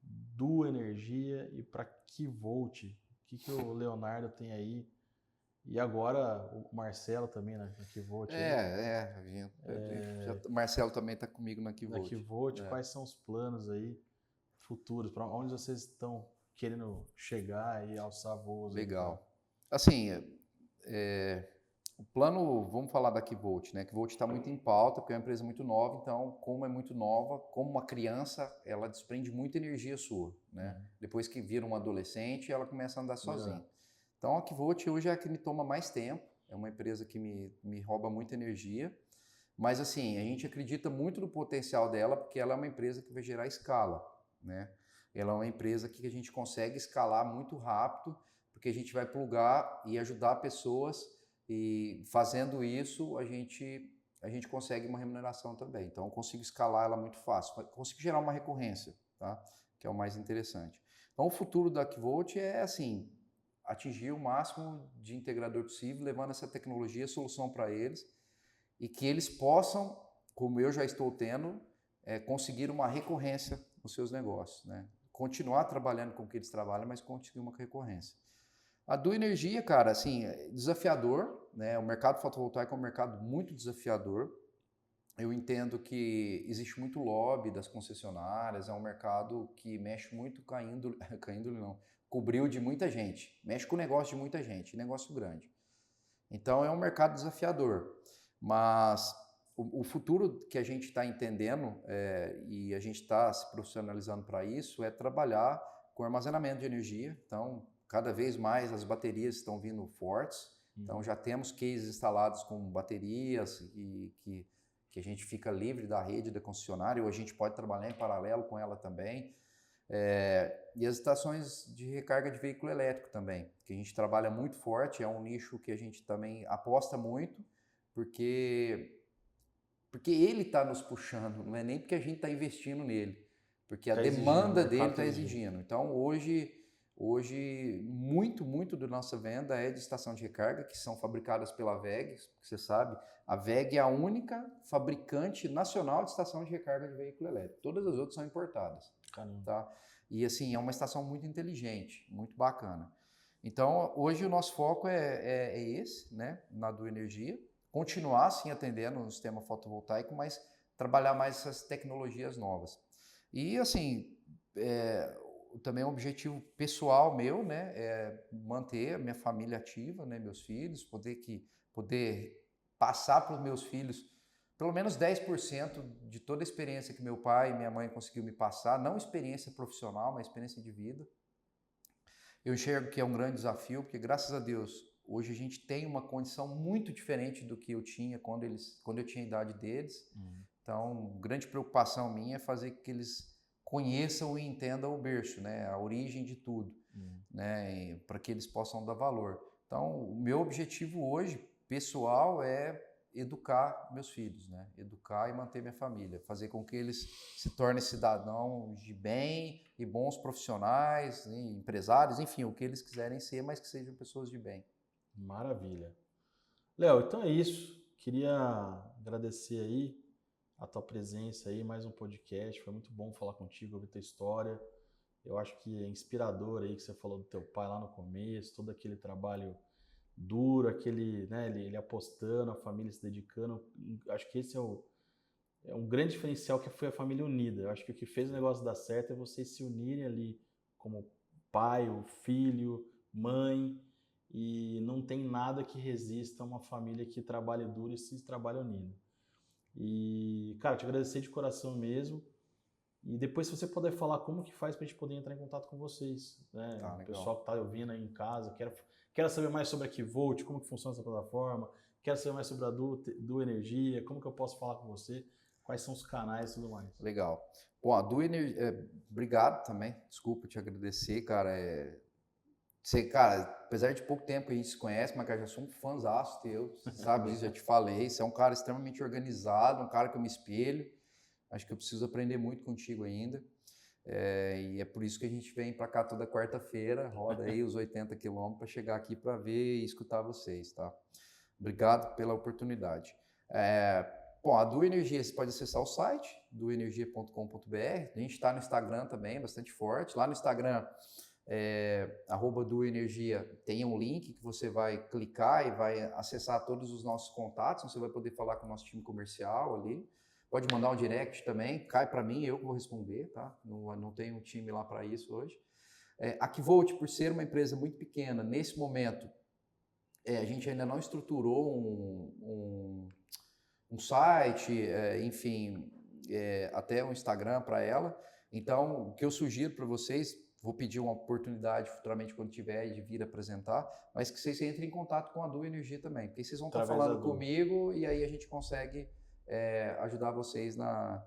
Du Energia e para Kivolt? O que o Leonardo tem aí? E agora o Marcelo também na Kivolt. O Marcelo também está comigo na Kivolt. Na Kivolt, quais são os planos aí futuros? Para onde vocês estão querendo chegar e alçar voos? Legal. Assim, o plano, vamos falar da Kivolt, né? Kivolt está muito em pauta, porque é uma empresa muito nova, então, como é muito nova, como uma criança, ela desprende muita energia sua, né? Depois que vira um adolescente, ela começa a andar sozinha. Então, a Kivolt hoje é a que me toma mais tempo, é uma empresa que me rouba muita energia, mas assim, a gente acredita muito no potencial dela, porque ela é uma empresa que vai gerar escala, né? Ela é uma empresa que a gente consegue escalar muito rápido, porque a gente vai plugar e ajudar pessoas, e fazendo isso a gente consegue uma remuneração também. Então eu consigo escalar ela muito fácil, consigo gerar uma recorrência, tá? Que é o mais interessante. Então o futuro da Kivolt é assim, atingir o máximo de integrador possível, levando essa tecnologia, solução para eles, e que eles possam, como eu já estou tendo, conseguir uma recorrência nos seus negócios, né? Continuar trabalhando com o que eles trabalham, mas conseguir uma recorrência. A Du Energia, cara, assim, é desafiador, né? O mercado fotovoltaico é um mercado muito desafiador. Eu entendo que existe muito lobby das concessionárias, é um mercado que mexe muito cobriu de muita gente, mexe com o negócio de muita gente, negócio grande. Então é um mercado desafiador, mas o futuro que a gente está entendendo e a gente está se profissionalizando para isso é trabalhar com armazenamento de energia. Então, cada vez mais as baterias estão vindo fortes. Então, já temos cases instalados com baterias e que a gente fica livre da rede da concessionária, ou a gente pode trabalhar em paralelo com ela também. E as estações de recarga de veículo elétrico também, que a gente trabalha muito forte, é um nicho que a gente também aposta muito, porque ele está nos puxando, não é nem porque a gente está investindo nele, porque a demanda dele está exigindo. Então, hoje muito da nossa venda é de estação de recarga, que são fabricadas pela WEG, você sabe, a WEG é a única fabricante nacional de estação de recarga de veículo elétrico. Todas as outras são importadas. Caramba. Tá? E assim, é uma estação muito inteligente, muito bacana. Então, hoje o nosso foco é esse, né, na Du Energia. Continuar, sim, atendendo no sistema fotovoltaico, mas trabalhar mais essas tecnologias novas. E, assim, também um objetivo pessoal meu, né, é manter a minha família ativa, né, meus filhos, poder passar para os meus filhos pelo menos 10% de toda a experiência que meu pai e minha mãe conseguiu me passar, não experiência profissional, mas experiência de vida. Eu enxergo que é um grande desafio, porque graças a Deus, hoje a gente tem uma condição muito diferente do que eu tinha quando eu tinha a idade deles. Então, grande preocupação minha é fazer com que eles conheçam e entendam o berço, né, a origem de tudo, né, para que eles possam dar valor. Então, o meu objetivo hoje, pessoal, é educar meus filhos, né, educar e manter minha família, fazer com que eles se tornem cidadãos de bem e bons profissionais, empresários, enfim, o que eles quiserem ser, mas que sejam pessoas de bem. Maravilha. Léo, então é isso. Queria agradecer aí a tua presença aí, mais um podcast. Foi muito bom falar contigo, ouvir tua história. Eu acho que é inspirador aí que você falou do teu pai lá no começo, todo aquele trabalho duro, aquele, né, ele apostando, a família se dedicando. Acho que esse é um grande diferencial, que foi a família unida. Eu acho que o que fez o negócio dar certo é vocês se unirem ali como pai, o filho, mãe, e não tem nada que resista a uma família que trabalha duro e se trabalha unido. E, cara, te agradecer de coração mesmo. E depois, se você puder falar como que faz pra gente poder entrar em contato com vocês, né? Tá, O legal. pessoal que tá ouvindo aí em casa, quero saber mais sobre a Kivolt, como que funciona essa plataforma, quero saber mais sobre a Du Energia, como que eu posso falar com você, quais são os canais e tudo mais. Legal. Bom, a Du Energia, obrigado também, desculpa te agradecer, cara. Cara, apesar de pouco tempo que a gente se conhece, mas cara, já sou um fãzaço teu, sabe disso, já te falei. Você é um cara extremamente organizado, um cara que eu me espelho. Acho que eu preciso aprender muito contigo ainda. E é por isso que a gente vem para cá toda quarta-feira, roda aí os 80 quilômetros para chegar aqui para ver e escutar vocês, tá? Obrigado pela oportunidade. Bom, a Du Energia, você pode acessar o site, duenergia.com.br. A gente está no Instagram também, bastante forte. Lá no Instagram, @duenergia, tem um link que você vai clicar e vai acessar todos os nossos contatos. Você vai poder falar com o nosso time comercial ali. Pode mandar um direct também, cai para mim, eu que vou responder, tá? Não tenho um time lá para isso hoje. A Kivolt, por ser uma empresa muito pequena, nesse momento, a gente ainda não estruturou um site, enfim, até um Instagram para ela. Então, o que eu sugiro para vocês, vou pedir uma oportunidade futuramente quando tiver de vir apresentar, mas que vocês entrem em contato com a Du Energia também, porque vocês vão estar falando comigo e aí a gente consegue ajudar vocês na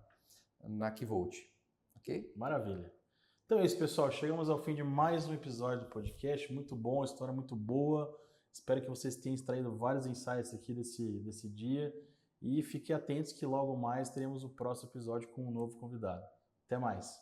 Kivolt, ok? Maravilha. Então é isso, pessoal. Chegamos ao fim de mais um episódio do podcast. Muito bom, a história muito boa. Espero que vocês tenham extraído vários insights aqui desse dia. E fiquem atentos que logo mais teremos o próximo episódio com um novo convidado. Até mais.